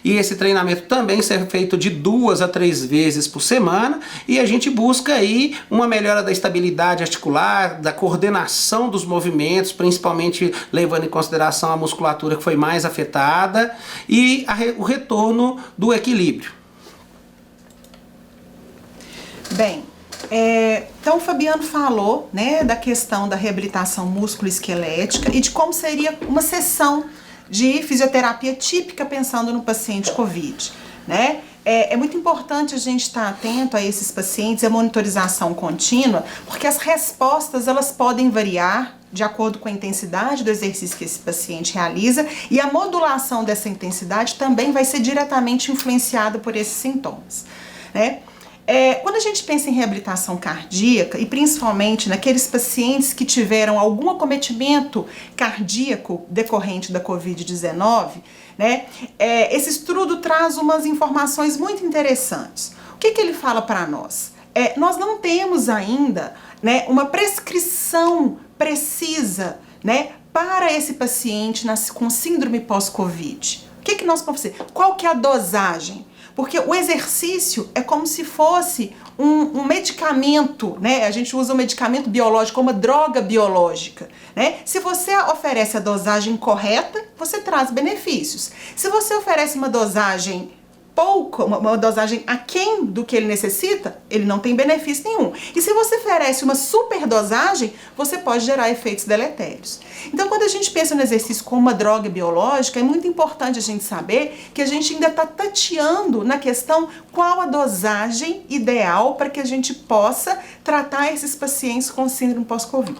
Speaker 1: e esse treinamento também ser feito de 2 a 3 vezes por semana, e a gente busca aí uma melhora da estabilidade articular, da coordenação dos movimentos, principalmente levando em consideração a musculatura que foi mais afetada, e o retorno do equilíbrio.
Speaker 2: Bem, então o Fabiano falou, né, da questão da reabilitação musculoesquelética e de como seria uma sessão de fisioterapia típica pensando no paciente COVID, né? É muito importante a gente estar atento a esses pacientes, a monitorização contínua, porque as respostas elas podem variar de acordo com a intensidade do exercício que esse paciente realiza, e a modulação dessa intensidade também vai ser diretamente influenciada por esses sintomas, né? Quando a gente pensa em reabilitação cardíaca, e principalmente naqueles pacientes que tiveram algum acometimento cardíaco decorrente da Covid-19, né, esse estudo traz umas informações muito interessantes. O que ele fala para nós? Nós não temos ainda, né, uma prescrição precisa, né, para esse paciente com síndrome pós-Covid. O que nós podemos fazer? Qual que é a dosagem? Porque o exercício é como se fosse um medicamento, né? A gente usa um medicamento biológico, uma droga biológica, né? Se você oferece a dosagem correta, você traz benefícios. Se você oferece uma dosagem uma dosagem aquém do que ele necessita, ele não tem benefício nenhum. E se você oferece uma superdosagem, você pode gerar efeitos deletérios. Então, quando a gente pensa no exercício como uma droga biológica, é muito importante a gente saber que a gente ainda está tateando na questão qual a dosagem ideal para que a gente possa tratar esses pacientes com síndrome pós-Covid.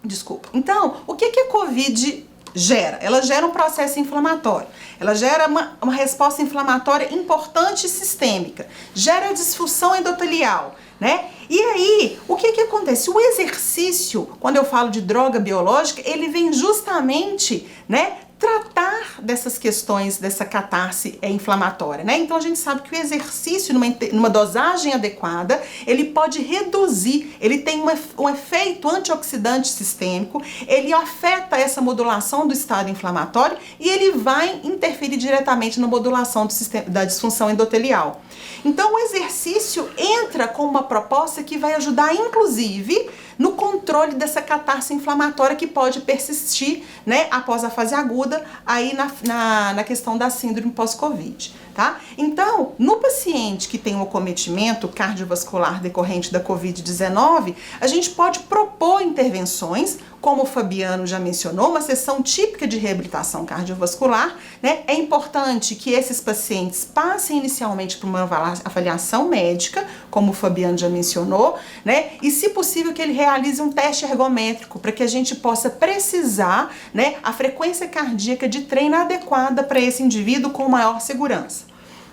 Speaker 2: Desculpa. Então, o que a Covid gera? Ela gera um processo inflamatório, ela gera uma resposta inflamatória importante e sistêmica, gera disfunção endotelial, né? E aí, o que acontece? O exercício, quando eu falo de droga biológica, ele vem justamente, né, tratar dessas questões, dessa catarse inflamatória, né? Então a gente sabe que o exercício numa dosagem adequada, ele pode reduzir, ele tem um efeito antioxidante sistêmico, ele afeta essa modulação do estado inflamatório e ele vai interferir diretamente na modulação da disfunção endotelial. Então o exercício entra com uma proposta que vai ajudar, inclusive, no controle dessa catarse inflamatória que pode persistir, né, após a fase aguda, aí na questão da síndrome pós-Covid, tá? Então, no paciente que tem um acometimento cardiovascular decorrente da Covid-19, a gente pode propor intervenções, como o Fabiano já mencionou, uma sessão típica de reabilitação cardiovascular, né? É importante que esses pacientes passem inicialmente por uma avaliação médica, como o Fabiano já mencionou, né? E, se possível, que ele realize um teste ergométrico para que a gente possa precisar, né, a frequência cardíaca de treino adequada para esse indivíduo com maior segurança.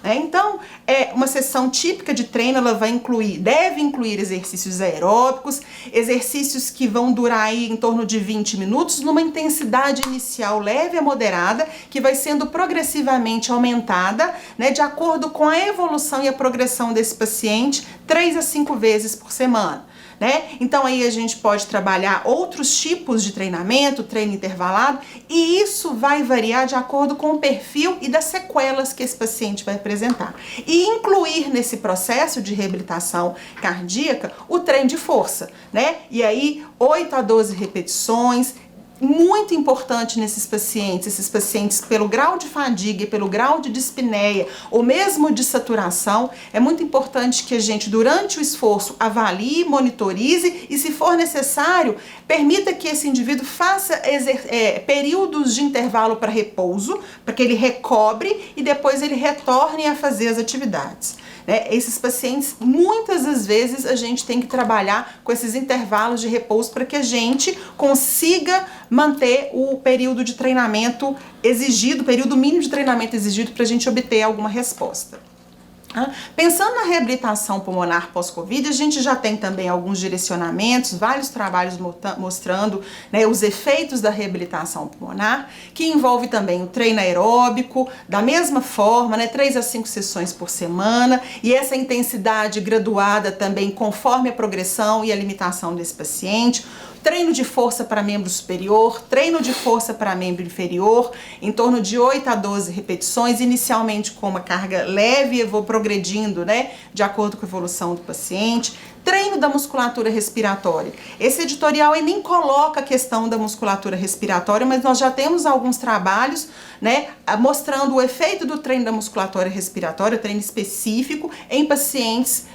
Speaker 2: Então, uma sessão típica de treino, ela deve incluir exercícios aeróbicos, exercícios que vão durar aí em torno de 20 minutos, numa intensidade inicial leve a moderada, que vai sendo progressivamente aumentada, né, de acordo com a evolução e a progressão desse paciente, 3 a 5 vezes por semana. Né? Então aí a gente pode trabalhar outros tipos de treinamento, treino intervalado, e isso vai variar de acordo com o perfil e das sequelas que esse paciente vai apresentar. E incluir nesse processo de reabilitação cardíaca o treino de força, né? E aí 8 a 12 repetições, muito importante nesses pacientes, esses pacientes pelo grau de fadiga e pelo grau de dispneia ou mesmo de saturação, é muito importante que a gente, durante o esforço, avalie, monitorize e, se for necessário, permita que esse indivíduo faça períodos de intervalo para repouso, para que ele recobre e depois ele retorne a fazer as atividades. Esses pacientes, muitas das vezes, a gente tem que trabalhar com esses intervalos de repouso para que a gente consiga manter o período de treinamento exigido, o período mínimo de treinamento exigido para a gente obter alguma resposta. Pensando na reabilitação pulmonar pós-Covid, a gente já tem também alguns direcionamentos, vários trabalhos mostrando, né, os efeitos da reabilitação pulmonar, que envolve também o treino aeróbico, da mesma forma, né, 3 a 5 sessões por semana, e essa intensidade graduada também conforme a progressão e a limitação desse paciente. Treino de força para membro superior, treino de força para membro inferior, em torno de 8 a 12 repetições, inicialmente com uma carga leve, eu vou progredindo, né, de acordo com a evolução do paciente. Treino da musculatura respiratória. Esse editorial ele nem coloca a questão da musculatura respiratória, mas nós já temos alguns trabalhos, né, mostrando o efeito do treino da musculatura respiratória, treino específico, em pacientes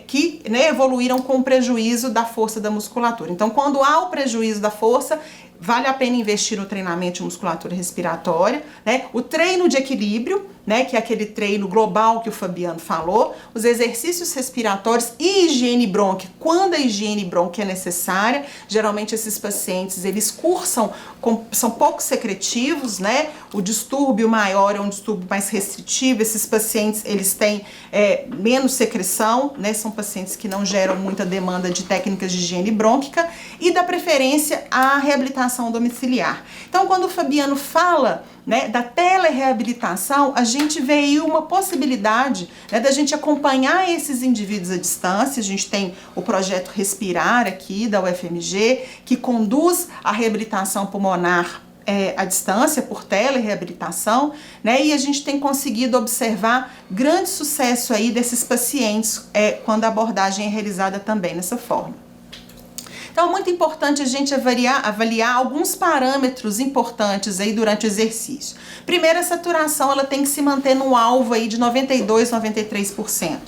Speaker 2: que, né, evoluíram com prejuízo da força da musculatura. Então, quando há o prejuízo da força, vale a pena investir no treinamento de musculatura respiratória, né? O treino de equilíbrio, né, que é aquele treino global que o Fabiano falou, os exercícios respiratórios e higiene brônquica, quando a higiene brônquica é necessária. Geralmente esses pacientes, eles cursam, são pouco secretivos, né, o distúrbio maior é um distúrbio mais restritivo, esses pacientes, eles têm menos secreção, né, são pacientes que não geram muita demanda de técnicas de higiene brônquica, e dá preferência à reabilitação domiciliar. Então, quando o Fabiano fala, né, da telereabilitação, a gente vê aí uma possibilidade, né, da gente acompanhar esses indivíduos à distância. A gente tem o projeto Respirar aqui da UFMG, que conduz a reabilitação pulmonar à distância, por telereabilitação, né, e a gente tem conseguido observar grande sucesso aí desses pacientes quando a abordagem é realizada também nessa forma. Então é muito importante a gente avaliar alguns parâmetros importantes aí durante o exercício. Primeiro, a saturação ela tem que se manter no alvo aí de 92, 93%.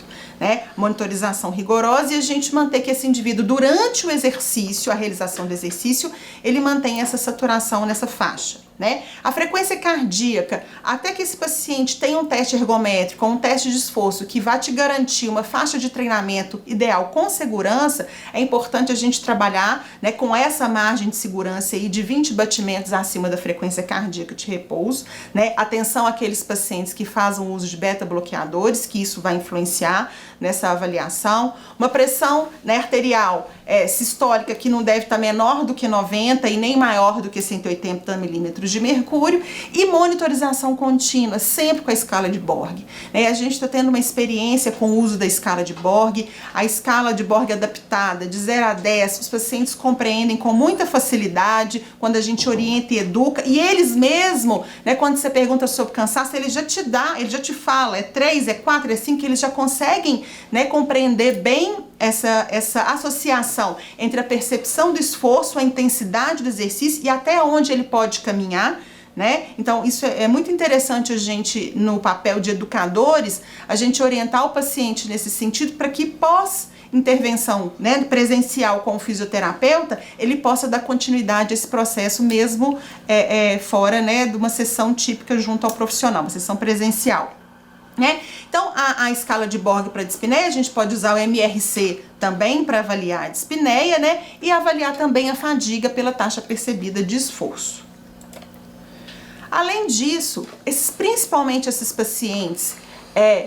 Speaker 2: Né? Monitorização rigorosa, e a gente manter que esse indivíduo, durante o exercício, a realização do exercício, ele mantém essa saturação nessa faixa. Né? A frequência cardíaca, até que esse paciente tenha um teste ergométrico, um teste de esforço que vai te garantir uma faixa de treinamento ideal com segurança, é importante a gente trabalhar, né, com essa margem de segurança aí de 20 batimentos acima da frequência cardíaca de repouso. Né? Atenção àqueles pacientes que fazem uso de beta-bloqueadores, que isso vai influenciar nessa avaliação. Uma pressão, né, arterial sistólica que não deve estar menor do que 90 e nem maior do que 180 milímetros de mercúrio, e monitorização contínua, sempre com a escala de Borg. A gente está tendo uma experiência com o uso da escala de Borg, a escala de Borg adaptada, de 0 a 10, os pacientes compreendem com muita facilidade quando a gente orienta e educa, e eles mesmo, né, quando você pergunta sobre cansaço, ele já te dá, ele já te fala, é 3, é 4, é 5, eles já conseguem, né, compreender bem essa associação entre a percepção do esforço, a intensidade do exercício e até onde ele pode caminhar, né? Então isso é muito interessante a gente, no papel de educadores, a gente orientar o paciente nesse sentido para que pós-intervenção, né, presencial com o fisioterapeuta, ele possa dar continuidade a esse processo mesmo fora, né, de uma sessão típica junto ao profissional, uma sessão presencial. Né? Então, a escala de Borg para dispneia, a gente pode usar o MRC também para avaliar a dispneia, né? E avaliar também a fadiga pela taxa percebida de esforço. Além disso, principalmente esses pacientes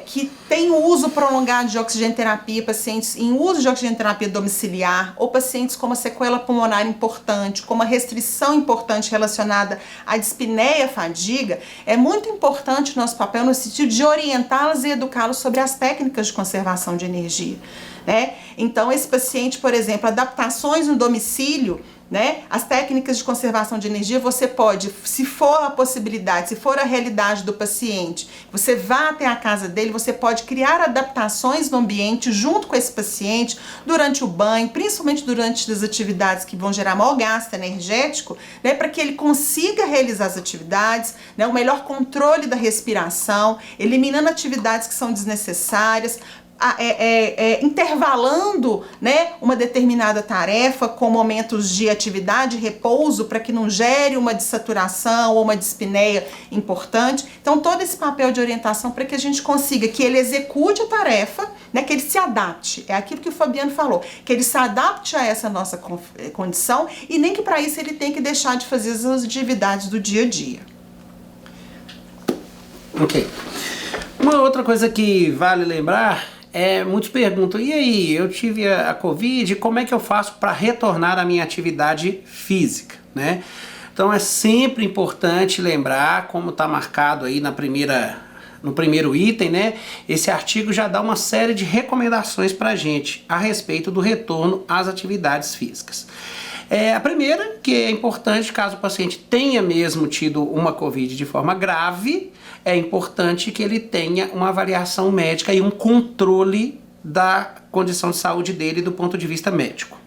Speaker 2: que têm o uso prolongado de oxigenoterapia, pacientes em uso de oxigenoterapia domiciliar, ou pacientes com uma sequela pulmonar importante, com uma restrição importante relacionada à dispneia fadiga, é muito importante o nosso papel no sentido de orientá-los e educá-los sobre as técnicas de conservação de energia. Né? Então, esse paciente, por exemplo, adaptações no domicílio, né? As técnicas de conservação de energia, você pode, se for a possibilidade, se for a realidade do paciente, você vá até a casa dele, você pode criar adaptações no ambiente junto com esse paciente durante o banho, principalmente durante as atividades que vão gerar maior gasto energético, né? Para que ele consiga realizar as atividades, né? O melhor controle da respiração, eliminando atividades que são desnecessárias, intervalando, né, uma determinada tarefa com momentos de atividade e repouso para que não gere uma dessaturação ou uma dispneia importante. Então, todo esse papel de orientação para que a gente consiga que ele execute a tarefa, né, que ele se adapte. É aquilo que o Fabiano falou, que ele se adapte a essa nossa condição e nem que para isso ele tem que deixar de fazer as atividades do dia a dia.
Speaker 1: Ok. Uma outra coisa que vale lembrar muitos perguntam, e aí, eu tive a Covid, como é que eu faço para retornar à minha atividade física, né? Então é sempre importante lembrar, como está marcado aí no primeiro item, né? Esse artigo já dá uma série de recomendações para a gente a respeito do retorno às atividades físicas. A primeira, que é importante, caso o paciente tenha mesmo tido uma Covid de forma grave, é importante que ele tenha uma avaliação médica e um controle da condição de saúde dele do ponto de vista médico.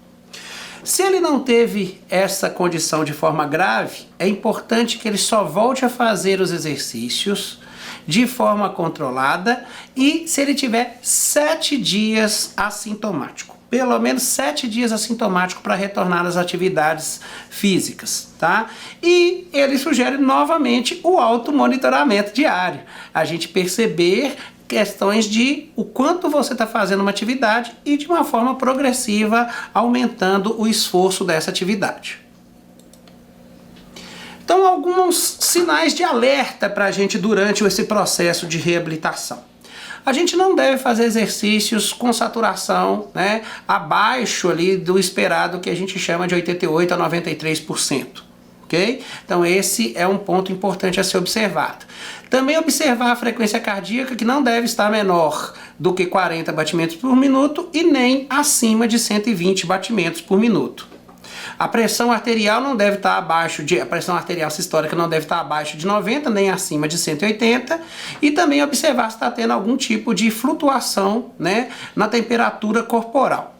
Speaker 1: Se ele não teve essa condição de forma grave, é importante que ele só volte a fazer os exercícios de forma controlada e se ele tiver 7 dias assintomático. Pelo menos 7 dias assintomático para retornar às atividades físicas, tá? E ele sugere novamente o automonitoramento diário. A gente perceber questões de o quanto você está fazendo uma atividade e de uma forma progressiva aumentando o esforço dessa atividade. Então, alguns sinais de alerta para a gente durante esse processo de reabilitação. A gente não deve fazer exercícios com saturação, né, abaixo ali do esperado, que a gente chama de 88% a 93%. Ok? Então esse é um ponto importante a ser observado. Também observar a frequência cardíaca, que não deve estar menor do que 40 batimentos por minuto e nem acima de 120 batimentos por minuto. A pressão arterial não deve estar abaixo a pressão arterial sistólica não deve estar abaixo de 90, nem acima de 180, e também observar se está tendo algum tipo de flutuação, né, na temperatura corporal.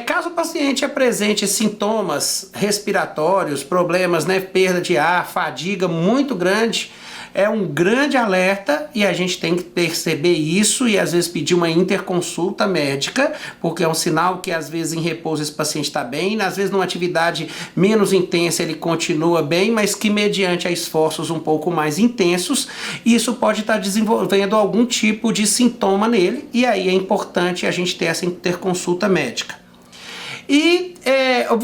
Speaker 1: Caso o paciente apresente sintomas respiratórios, problemas, né, perda de ar, fadiga muito grande, é um grande alerta e a gente tem que perceber isso e às vezes pedir uma interconsulta médica, porque é um sinal que às vezes em repouso esse paciente está bem, às vezes numa atividade menos intensa ele continua bem, mas que mediante a esforços um pouco mais intensos, isso pode estar desenvolvendo algum tipo de sintoma nele e aí é importante a gente ter essa interconsulta médica. E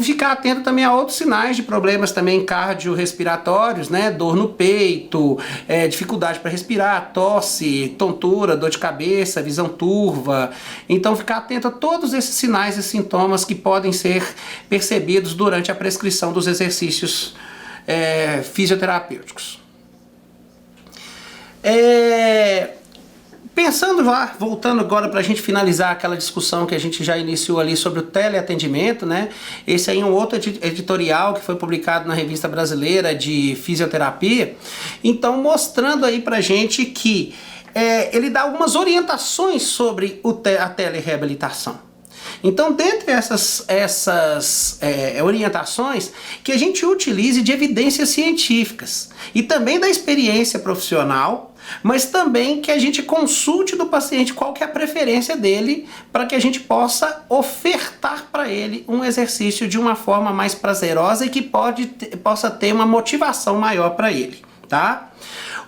Speaker 1: ficar atento também a outros sinais de problemas também cardiorrespiratórios, né? Dor no peito, dificuldade para respirar, tosse, tontura, dor de cabeça, visão turva. Então ficar atento a todos esses sinais e sintomas que podem ser percebidos durante a prescrição dos exercícios fisioterapêuticos. Pensando lá, voltando agora para a gente finalizar aquela discussão que a gente já iniciou ali sobre o teleatendimento, né? Esse aí é um outro editorial que foi publicado na Revista Brasileira de Fisioterapia. Então, mostrando aí para a gente que ele dá algumas orientações sobre a telereabilitação. Então, dentre essas orientações, que a gente utilize de evidências científicas e também da experiência profissional, mas também que a gente consulte do paciente qual que é a preferência dele para que a gente possa ofertar para ele um exercício de uma forma mais prazerosa e que possa ter uma motivação maior para ele, tá?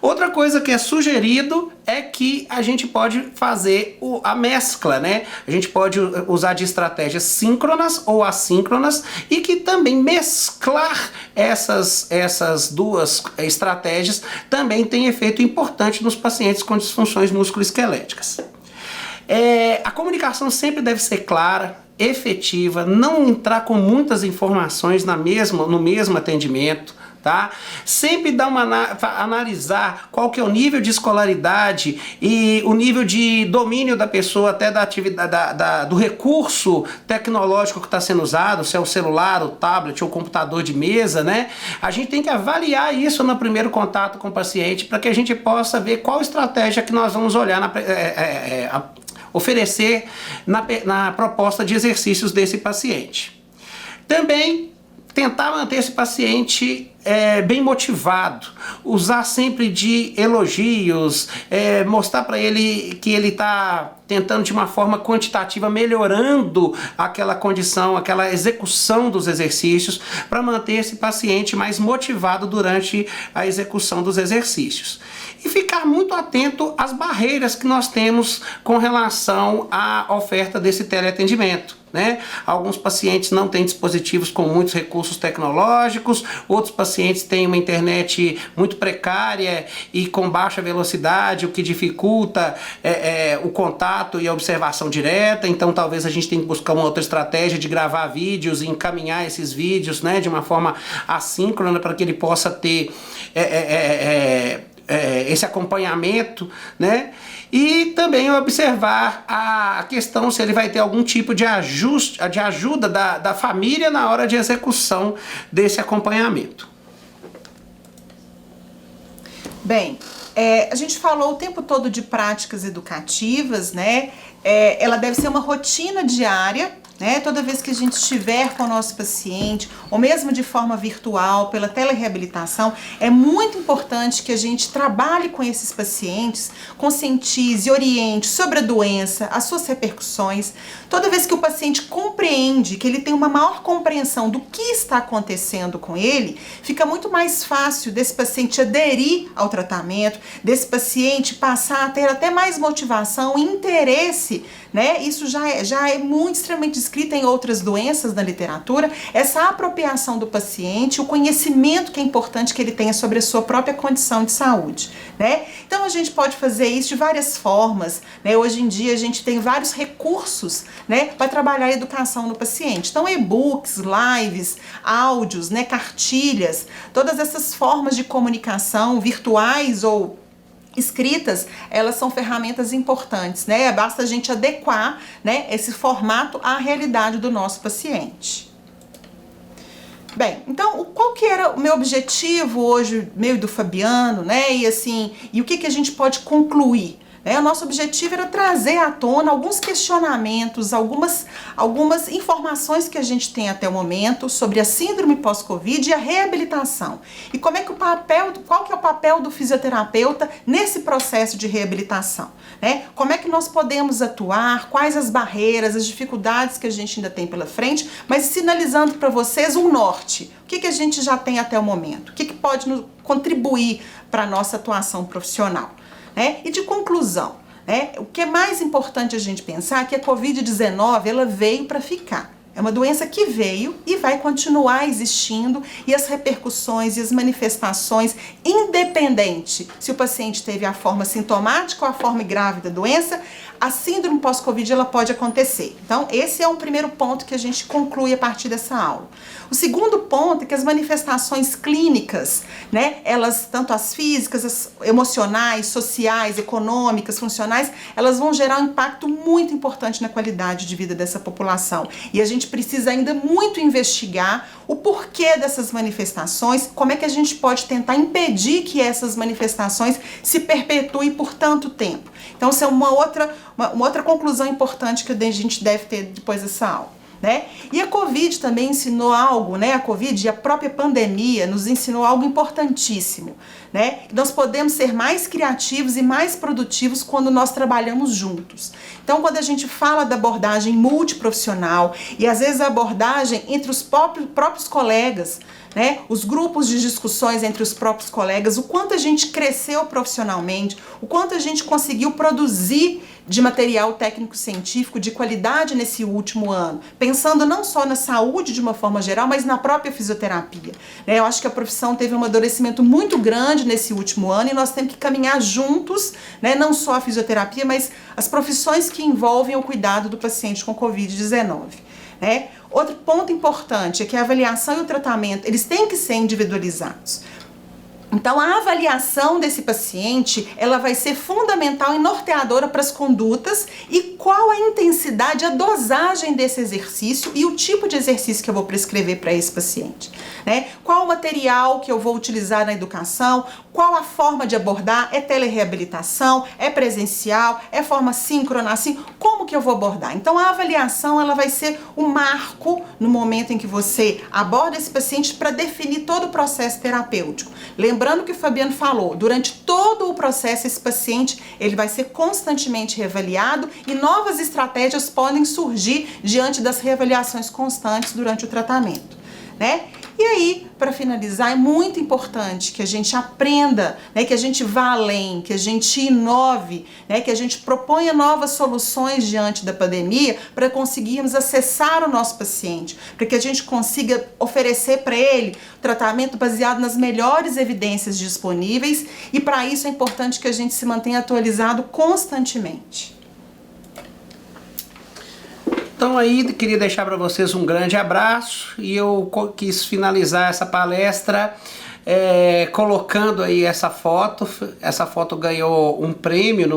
Speaker 1: Outra coisa que é sugerido é que a gente pode fazer a mescla, né? A gente pode usar de estratégias síncronas ou assíncronas e que também mesclar essas duas estratégias também tem efeito importante nos pacientes com disfunções musculoesqueléticas. A comunicação sempre deve ser clara, efetiva, não entrar com muitas informações no mesmo atendimento, tá? Sempre analisar qual que é o nível de escolaridade e o nível de domínio da pessoa, até da atividade, do recurso tecnológico que está sendo usado, se é o celular, o tablet ou o computador de mesa, né? A gente tem que avaliar isso no primeiro contato com o paciente para que a gente possa ver qual estratégia que nós vamos olhar oferecer na proposta de exercícios desse paciente. Também tentar manter esse paciente bem motivado, usar sempre de elogios, mostrar para ele que ele está tentando de uma forma quantitativa, melhorando aquela condição, aquela execução dos exercícios, para manter esse paciente mais motivado durante a execução dos exercícios. E ficar muito atento às barreiras que nós temos com relação à oferta desse teleatendimento, né? Alguns pacientes não têm dispositivos com muitos recursos tecnológicos, outros pacientes têm uma internet muito precária e com baixa velocidade, o que dificulta o contato e a observação direta. Então talvez a gente tenha que buscar uma outra estratégia de gravar vídeos e encaminhar esses vídeos, né, de uma forma assíncrona, para que ele possa ter esse acompanhamento, né? E também observar a questão se ele vai ter algum tipo de ajuda da família na hora de execução desse acompanhamento.
Speaker 2: Bem, a gente falou o tempo todo de práticas educativas, né? Ela deve ser uma rotina diária, né? Toda vez que a gente estiver com o nosso paciente, ou mesmo de forma virtual, pela telereabilitação, é muito importante que a gente trabalhe com esses pacientes, conscientize, oriente sobre a doença, as suas repercussões. Toda vez que o paciente compreende, que ele tem uma maior compreensão do que está acontecendo com ele, fica muito mais fácil desse paciente aderir ao tratamento, desse paciente passar a ter até mais motivação e interesse, né? Isso já é muito extremamente descrito em outras doenças da literatura, essa apropriação do paciente, o conhecimento que é importante que ele tenha sobre a sua própria condição de saúde, né? Então a gente pode fazer isso de várias formas, né? Hoje em dia a gente tem vários recursos, né, para trabalhar a educação no paciente. Então e-books, lives, áudios, né, cartilhas, todas essas formas de comunicação virtuais ou escritas, elas são ferramentas importantes, né? Basta a gente adequar, né, esse formato à realidade do nosso paciente. Bem, então, qual que era o meu objetivo hoje, meu e do Fabiano, né? E assim, e o que a gente pode concluir? O nosso objetivo era trazer à tona alguns questionamentos, algumas informações que a gente tem até o momento sobre a síndrome pós-Covid e a reabilitação. E qual que é o papel do fisioterapeuta nesse processo de reabilitação, né? Como é que nós podemos atuar, quais as barreiras, as dificuldades que a gente ainda tem pela frente, mas sinalizando para vocês um norte. O que a gente já tem até o momento? O que pode contribuir para a nossa atuação profissional? E de conclusão, o que é mais importante a gente pensar é que a Covid-19 ela veio para ficar. É uma doença que veio e vai continuar existindo, e as repercussões e as manifestações, independente se o paciente teve a forma sintomática ou a forma grave da doença, a síndrome pós-Covid ela pode acontecer. Então, esse é um primeiro ponto que a gente conclui a partir dessa aula. O segundo ponto é que as manifestações clínicas, né, elas, tanto as físicas, as emocionais, sociais, econômicas, funcionais, elas vão gerar um impacto muito importante na qualidade de vida dessa população. E a gente precisa ainda muito investigar o porquê dessas manifestações, como é que a gente pode tentar impedir que essas manifestações se perpetuem por tanto tempo. Então, essa é uma outra conclusão importante que a gente deve ter depois dessa aula. E a Covid também ensinou algo, a Covid e a própria pandemia nos ensinou algo importantíssimo, que nós podemos ser mais criativos e mais produtivos quando nós trabalhamos juntos. Então, quando a gente fala da abordagem multiprofissional e às vezes a abordagem entre os próprios colegas, os grupos de discussões entre os próprios colegas, o quanto a gente cresceu profissionalmente, o quanto a gente conseguiu produzir de material técnico-científico de qualidade nesse último ano, pensando não só na saúde de uma forma geral, mas na própria fisioterapia. Eu acho que a profissão teve um amadurecimento muito grande nesse último ano e nós temos que caminhar juntos, não só a fisioterapia, mas as profissões que envolvem o cuidado do paciente com Covid-19. Outro ponto importante é que a avaliação e o tratamento, eles têm que ser individualizados. Então, a avaliação desse paciente, ela vai ser fundamental e norteadora para as condutas e qual a intensidade, a dosagem desse exercício e o tipo de exercício que eu vou prescrever para esse paciente. Qual o material que eu vou utilizar na educação, qual a forma de abordar, é telereabilitação, é presencial, é forma síncrona, assim, como como que eu vou abordar? Então a avaliação ela vai ser o marco no momento em que você aborda esse paciente para definir todo o processo terapêutico. Lembrando que o Fabiano falou, durante todo o processo esse paciente ele vai ser constantemente reavaliado e novas estratégias podem surgir diante das reavaliações constantes durante o tratamento, né? E aí, para finalizar, é muito importante que a gente aprenda, né, que a gente vá além, que a gente inove, né, que a gente proponha novas soluções diante da pandemia para conseguirmos acessar o nosso paciente, para que a gente consiga oferecer para ele tratamento baseado nas melhores evidências disponíveis e para isso é importante que a gente se mantenha atualizado constantemente.
Speaker 1: Então aí, queria deixar para vocês um grande abraço e eu quis finalizar essa palestra colocando aí essa foto. Essa foto ganhou um prêmio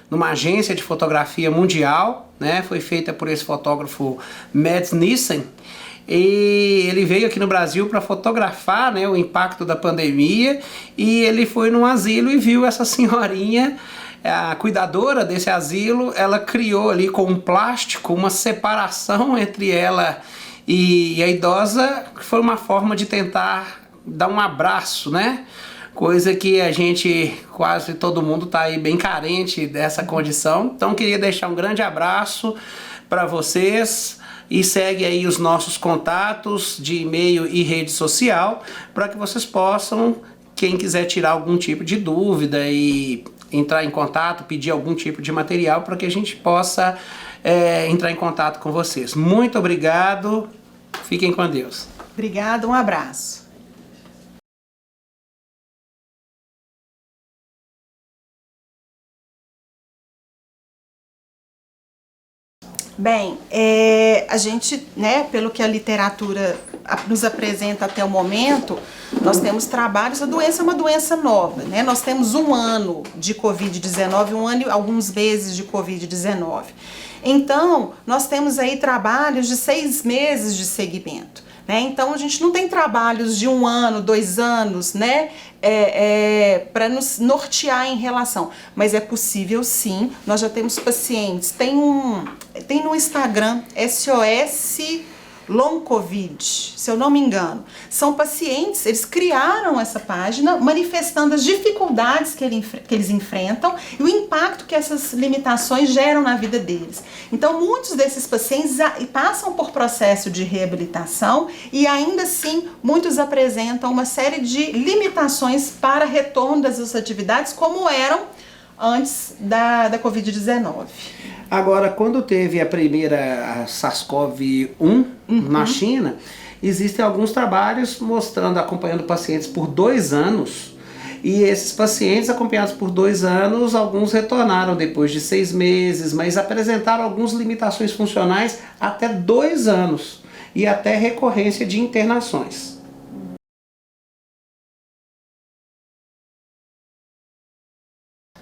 Speaker 1: numa agência de fotografia mundial, né? Foi feita por esse fotógrafo Mads Nielsen. E ele veio aqui no Brasil para fotografar, né, o impacto da pandemia e ele foi num asilo e viu essa senhorinha. A cuidadora desse asilo, ela criou ali com um plástico uma separação entre ela e a idosa, que foi uma forma de tentar dar um abraço, né? Coisa que a gente, quase todo mundo tá aí bem carente dessa condição. Então queria deixar um grande abraço para vocês e segue aí os nossos contatos de e-mail e rede social para que vocês possam, quem quiser tirar algum tipo de dúvida e entrar em contato, pedir algum tipo de material para que a gente possa entrar em contato com vocês. Muito obrigado, fiquem com Deus.
Speaker 2: Obrigada, um abraço. Bem, a gente, né, pelo que a literatura nos apresenta até o momento, nós temos trabalhos, a doença é uma doença nova, né? Nós temos 1 ano de Covid-19, 1 ano e alguns meses de Covid-19. Então, nós temos aí trabalhos de 6 meses de segmento, né? Então, a gente não tem trabalhos de 1 ano, 2 anos, né? Para nos nortear em relação, mas é possível sim. Nós já temos pacientes, tem no Instagram SOS Long Covid, se eu não me engano, são pacientes, eles criaram essa página manifestando as dificuldades que eles enfrentam e o impacto que essas limitações geram na vida deles. Então muitos desses pacientes passam por processo de reabilitação e ainda assim muitos apresentam uma série de limitações para retorno das suas atividades como eram antes da Covid-19.
Speaker 1: Agora, quando teve a primeira SARS-CoV-1 na China, existem alguns trabalhos mostrando, acompanhando pacientes por 2 anos, e esses pacientes acompanhados por 2 anos, alguns retornaram depois de 6 meses, mas apresentaram algumas limitações funcionais até 2 anos, e até recorrência de internações.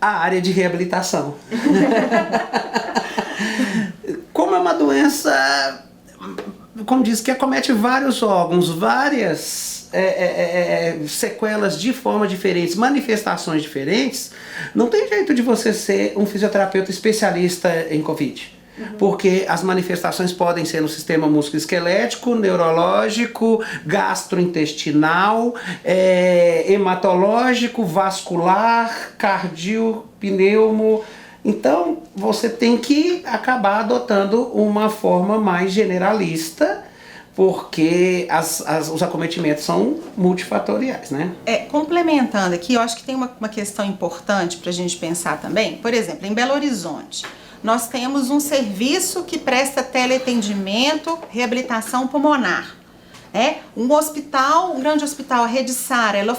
Speaker 1: A área de reabilitação. Como é uma doença, como diz, que acomete vários órgãos, várias sequelas de forma diferentes, manifestações diferentes, não tem jeito de você ser um fisioterapeuta especialista em Covid. Porque as manifestações podem ser no sistema musculoesquelético, neurológico, gastrointestinal, hematológico, vascular, cardio, pneumo. Então você tem que acabar adotando uma forma mais generalista, porque os acometimentos são multifatoriais, né?
Speaker 2: Complementando aqui, eu acho que tem uma questão importante para a gente pensar também. Por exemplo, em Belo Horizonte, nós temos um serviço que presta teleatendimento, reabilitação pulmonar. Um grande hospital, a Rede Sara, ela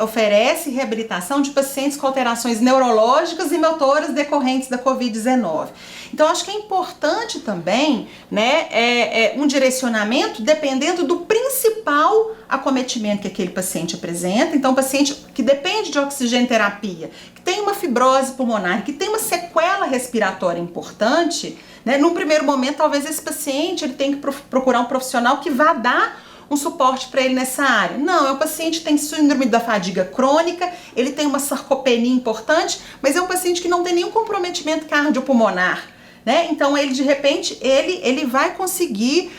Speaker 2: oferece reabilitação de pacientes com alterações neurológicas e motoras decorrentes da Covid-19. Então, acho que é importante também, né, um direcionamento dependendo do principal acometimento que aquele paciente apresenta. Então, paciente que depende de oxigenoterapia, que tem uma fibrose pulmonar, que tem uma sequela respiratória importante, né, num primeiro momento, talvez esse paciente ele tenha que procurar um profissional que vá dar um suporte para ele nessa área. Não, é um paciente que tem síndrome da fadiga crônica, ele tem uma sarcopenia importante, mas é um paciente que não tem nenhum comprometimento cardiopulmonar. Né? Então ele de repente ele vai conseguir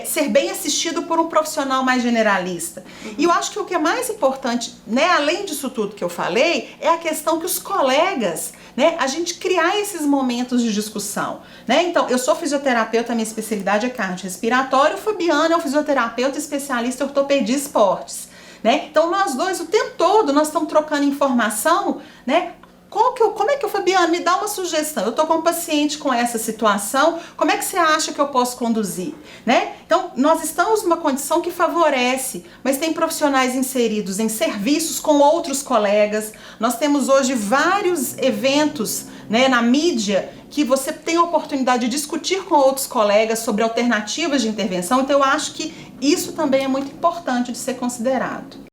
Speaker 2: ser bem assistido por um profissional mais generalista. E eu acho que o que é mais importante, né, além disso tudo que eu falei, é a questão que os colegas, né, a gente criar esses momentos de discussão. Né? Então eu sou fisioterapeuta, minha especialidade é cardiorrespiratório, o Fabiano é um fisioterapeuta especialista em ortopedia e esportes. Né? Então nós dois o tempo todo nós estamos trocando informação, né? Como é que o Fabiano me dá uma sugestão? Eu estou com um paciente com essa situação, como é que você acha que eu posso conduzir? Né? Então, nós estamos numa condição que favorece, mas tem profissionais inseridos em serviços com outros colegas. Nós temos hoje vários eventos, né, na mídia que você tem a oportunidade de discutir com outros colegas sobre alternativas de intervenção. Então, eu acho que isso também é muito importante de ser considerado.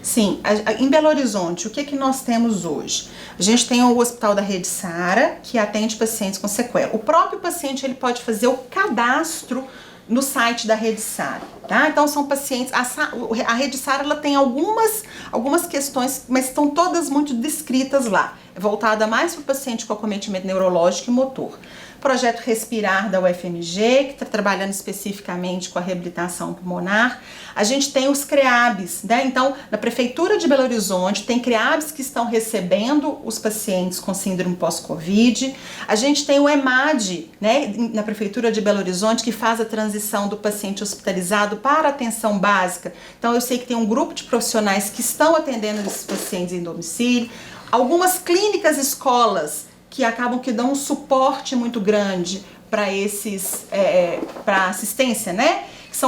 Speaker 2: Sim, em Belo Horizonte, o que nós temos hoje? A gente tem o Hospital da Rede Sara, que atende pacientes com sequela. O próprio paciente ele pode fazer o cadastro no site da Rede Sara, tá? Então são pacientes, a Rede Sara ela tem algumas questões, mas estão todas muito descritas lá, voltada mais para o paciente com acometimento neurológico e motor. Projeto Respirar da UFMG, que está trabalhando especificamente com a reabilitação pulmonar. A gente tem os CREABs, né? Então, na Prefeitura de Belo Horizonte, tem CREABs que estão recebendo os pacientes com síndrome pós-Covid. A gente tem o EMAD, né? Na Prefeitura de Belo Horizonte, que faz a transição do paciente hospitalizado para a atenção básica. Então, eu sei que tem um grupo de profissionais que estão atendendo esses pacientes em domicílio. Algumas clínicas, escolas, que acabam que dão um suporte muito grande para esses, para assistência, né?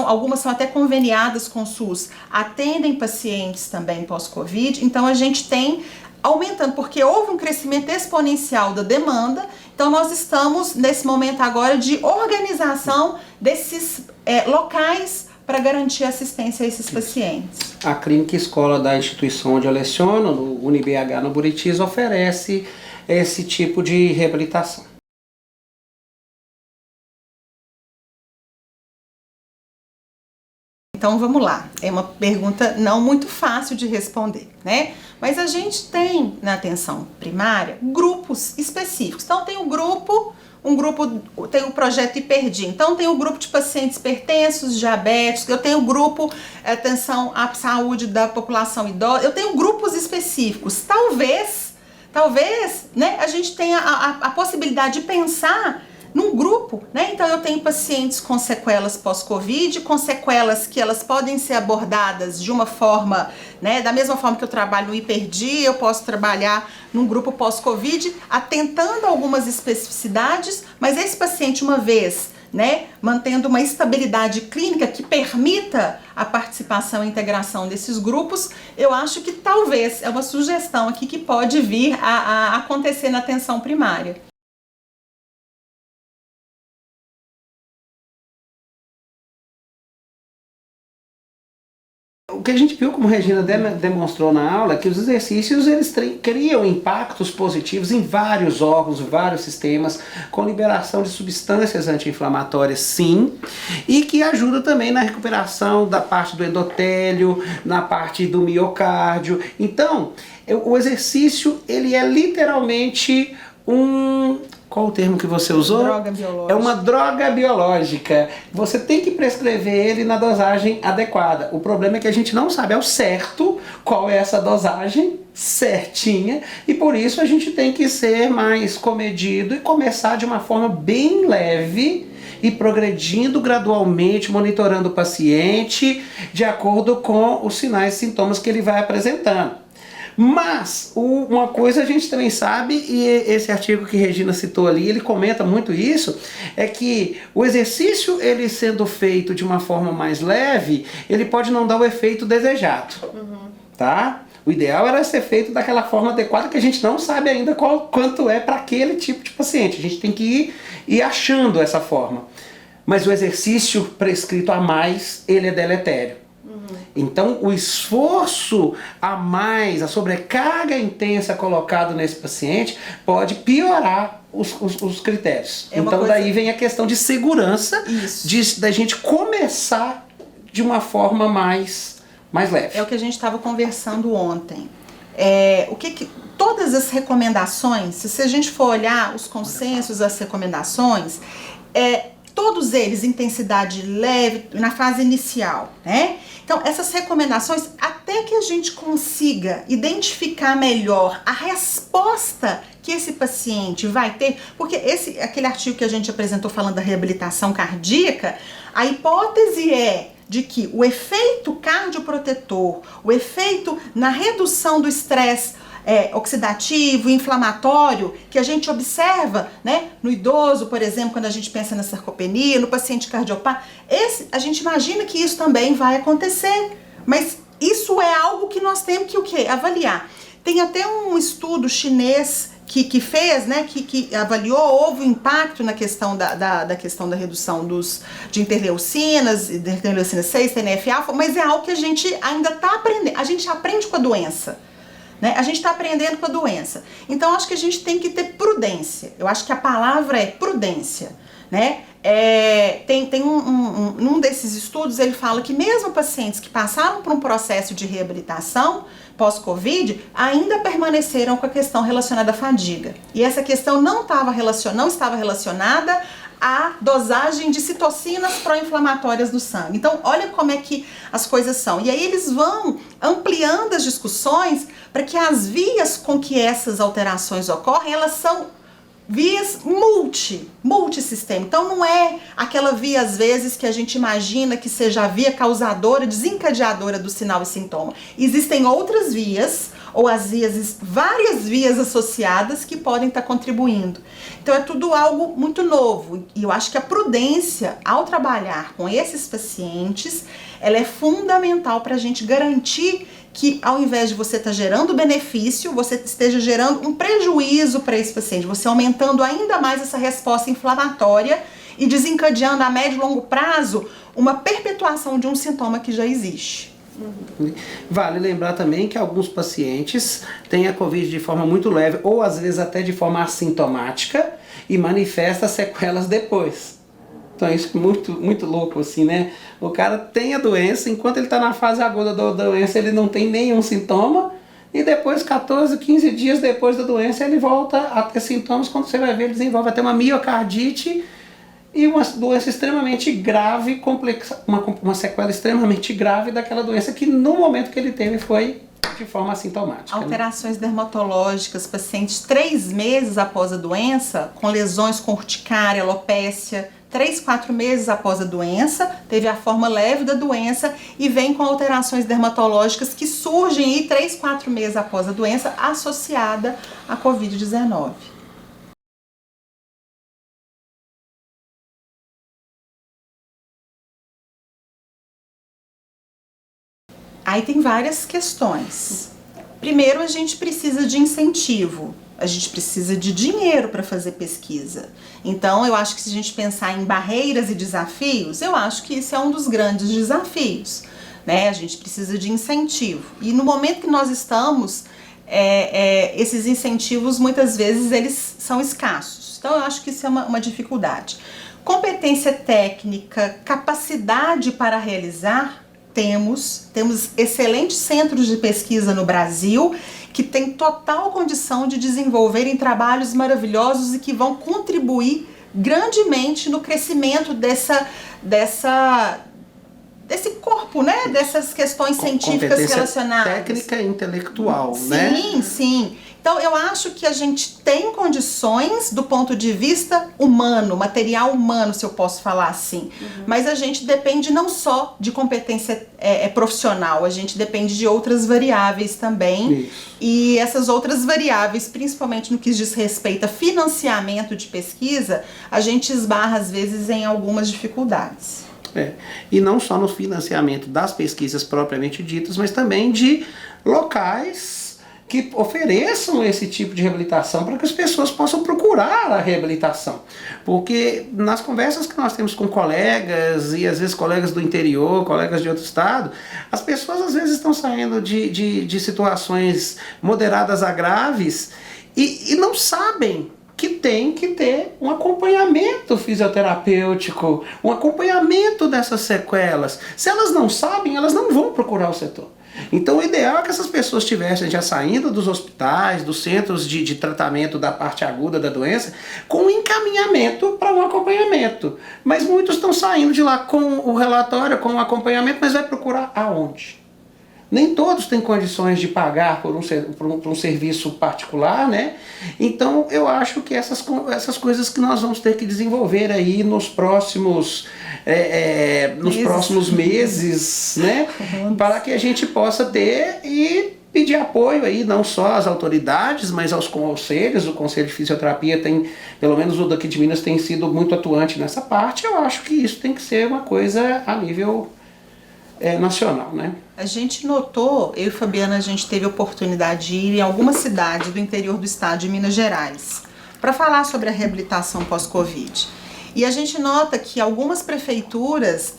Speaker 2: Algumas são até conveniadas com o SUS, atendem pacientes também pós-Covid, então a gente tem aumentando, porque houve um crescimento exponencial da demanda, então nós estamos nesse momento agora de organização desses locais para garantir assistência a esses pacientes.
Speaker 1: A clínica escola da instituição onde eu leciono, no UniBH no Buritis, oferece esse tipo de reabilitação.
Speaker 2: Então vamos lá, é uma pergunta não muito fácil de responder, né? Mas a gente tem na atenção primária grupos específicos. Então tem tem o projeto Hiperdim, então tem o grupo de pacientes hipertensos, diabéticos, eu tenho o grupo atenção à saúde da população idosa, eu tenho grupos específicos. Talvez, né, a gente tenha a possibilidade de pensar num grupo, né? Então eu tenho pacientes com sequelas pós-Covid, com sequelas que elas podem ser abordadas de uma forma, né, da mesma forma que eu trabalho no Hiperdim, eu posso trabalhar num grupo pós-Covid, atentando algumas especificidades, mas esse paciente, uma vez, né, mantendo uma estabilidade clínica que permita a participação e integração desses grupos, eu acho que talvez é uma sugestão aqui que pode vir a acontecer na atenção primária.
Speaker 1: O que a gente viu, como a Regina demonstrou na aula, é que os exercícios eles criam impactos positivos em vários órgãos, vários sistemas, com liberação de substâncias anti-inflamatórias, sim, e que ajuda também na recuperação da parte do endotélio, na parte do miocárdio. Então, o exercício ele é literalmente qual o termo que você usou?
Speaker 2: Droga biológica.
Speaker 1: É uma droga biológica. Você tem que prescrever ele na dosagem adequada. O problema é que a gente não sabe ao certo qual é essa dosagem certinha e por isso a gente tem que ser mais comedido e começar de uma forma bem leve e progredindo gradualmente, monitorando o paciente de acordo com os sinais e sintomas que ele vai apresentando. Mas uma coisa a gente também sabe, e esse artigo que Regina citou ali, ele comenta muito isso, é que o exercício, ele sendo feito de uma forma mais leve, ele pode não dar o efeito desejado, tá? O ideal era ser feito daquela forma adequada, que a gente não sabe ainda quanto é para aquele tipo de paciente. A gente tem que ir achando essa forma. Mas o exercício prescrito a mais, ele é deletério. Então, o esforço a mais, a sobrecarga intensa colocada nesse paciente pode piorar os critérios. Então, daí vem a questão de segurança, da gente começar de uma forma mais leve.
Speaker 2: É o que a gente estava conversando ontem. Todas as recomendações, se a gente for olhar os consensos, as recomendações, todos eles intensidade leve na fase inicial, né? Então, essas recomendações, até que a gente consiga identificar melhor a resposta que esse paciente vai ter, porque aquele artigo que a gente apresentou falando da reabilitação cardíaca, a hipótese é de que o efeito cardioprotetor, o efeito na redução do estresse oxidativo, inflamatório, que a gente observa, né, no idoso, por exemplo, quando a gente pensa na sarcopenia, no paciente cardiopata, a gente imagina que isso também vai acontecer, mas isso é algo que nós temos que avaliar. Tem até um estudo chinês que fez, né, que avaliou, houve um impacto na questão da questão da redução de interleucinas 6, TNF-alfa, mas é algo que a gente ainda está aprendendo, a gente aprende com a doença. Né? A gente está aprendendo com a doença. Então, acho que a gente tem que ter prudência. Eu acho que a palavra é prudência. Né? Tem um desses estudos, ele fala que mesmo pacientes que passaram por um processo de reabilitação pós-Covid, ainda permaneceram com a questão relacionada à fadiga. E essa questão não estava relacionada à dosagem de citocinas pró-inflamatórias no sangue. Então, olha como é que as coisas são. E aí eles vão ampliando as discussões para que as vias com que essas alterações ocorrem, elas são vias multissistema. Então, não é aquela via, às vezes, que a gente imagina que seja a via causadora, desencadeadora do sinal e sintoma. Existem outras vias, ou às vezes várias vias associadas que podem estar contribuindo. Então é tudo algo muito novo e eu acho que a prudência ao trabalhar com esses pacientes, ela é fundamental para a gente garantir que ao invés de você estar gerando benefício, você esteja gerando um prejuízo para esse paciente, você aumentando ainda mais essa resposta inflamatória e desencadeando a médio e longo prazo uma perpetuação de um sintoma que já existe.
Speaker 1: Vale lembrar também que alguns pacientes têm a Covid de forma muito leve ou às vezes até de forma assintomática e manifesta sequelas depois. Então isso é muito louco assim, né? O cara tem a doença, enquanto ele está na fase aguda da doença ele não tem nenhum sintoma e depois 14, 15 dias depois da doença ele volta a ter sintomas. Quando você vai ver, ele desenvolve até uma miocardite e uma doença extremamente grave, complexa, uma sequela extremamente grave daquela doença que no momento que ele teve foi de forma assintomática.
Speaker 2: Alterações dermatológicas, pacientes 3 meses após a doença, com lesões com urticária, alopécia, 3, 4 meses após a doença, teve a forma leve da doença e vem com alterações dermatológicas que surgem aí 3, 4 meses após a doença associada à Covid-19. Aí tem várias questões. Primeiro, a gente precisa de incentivo, a gente precisa de dinheiro para fazer pesquisa. Então, eu acho que se a gente pensar em barreiras e desafios, eu acho que isso é um dos grandes desafios, né? A gente precisa de incentivo. E no momento que nós estamos, esses incentivos, muitas vezes, eles são escassos. Então, eu acho que isso é uma dificuldade. Competência técnica, capacidade para realizar, temos excelentes centros de pesquisa no Brasil que têm total condição de desenvolverem trabalhos maravilhosos e que vão contribuir grandemente no crescimento desse corpo, né? Dessas questões científicas relacionadas.
Speaker 1: Técnica e intelectual,
Speaker 2: sim,
Speaker 1: né?
Speaker 2: Sim. Então, eu acho que a gente tem condições do ponto de vista humano, material humano, se eu posso falar assim. Mas a gente depende não só de competência profissional, a gente depende de outras variáveis também.
Speaker 1: Isso.
Speaker 2: E essas outras variáveis, principalmente no que diz respeito a financiamento de pesquisa, a gente esbarra às vezes em algumas dificuldades.
Speaker 1: E não só no financiamento das pesquisas propriamente ditas, mas também de locais que ofereçam esse tipo de reabilitação para que as pessoas possam procurar a reabilitação. Porque nas conversas que nós temos com colegas, e às vezes colegas do interior, colegas de outro estado, as pessoas às vezes estão saindo de situações moderadas a graves e não sabem que tem que ter um acompanhamento fisioterapêutico, um acompanhamento dessas sequelas. Se elas não sabem, elas não vão procurar o setor. Então o ideal é que essas pessoas estivessem já saindo dos hospitais, dos centros de tratamento da parte aguda da doença, com um encaminhamento para um acompanhamento. Mas muitos estão saindo de lá com o relatório, com o acompanhamento, mas vai procurar aonde? Nem todos têm condições de pagar por um serviço particular, né? Então eu acho que essas coisas que nós vamos ter que desenvolver aí nos próximos meses, né? Para que a gente possa ter e pedir apoio aí, não só às autoridades, mas aos conselhos. O Conselho de Fisioterapia tem, pelo menos o daqui de Minas, tem sido muito atuante nessa parte. Eu acho que isso tem que ser uma coisa a nível nacional, né?
Speaker 2: A gente notou, eu e Fabiana, a gente teve a oportunidade de ir em algumas cidades do interior do estado de Minas Gerais para falar sobre a reabilitação pós-Covid. E a gente nota que algumas prefeituras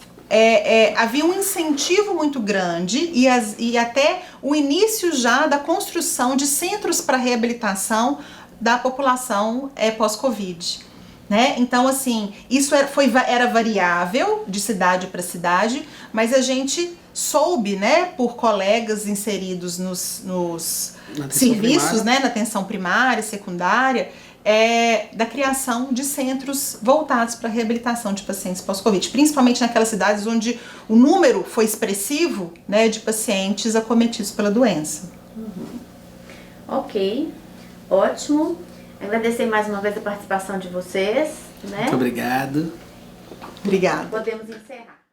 Speaker 2: havia um incentivo muito grande e até o início já da construção de centros para reabilitação da população pós-Covid. Né? Então, assim, isso era variável de cidade para cidade, mas a gente soube, né, por colegas inseridos nos serviços, né, na atenção primária, secundária, da criação de centros voltados para a reabilitação de pacientes pós-Covid, principalmente naquelas cidades onde o número foi expressivo, né, de pacientes acometidos pela doença.
Speaker 3: Ok, ótimo. Agradecer mais uma vez a participação de vocês, né?
Speaker 1: Muito obrigado.
Speaker 2: Obrigada.
Speaker 3: Podemos encerrar.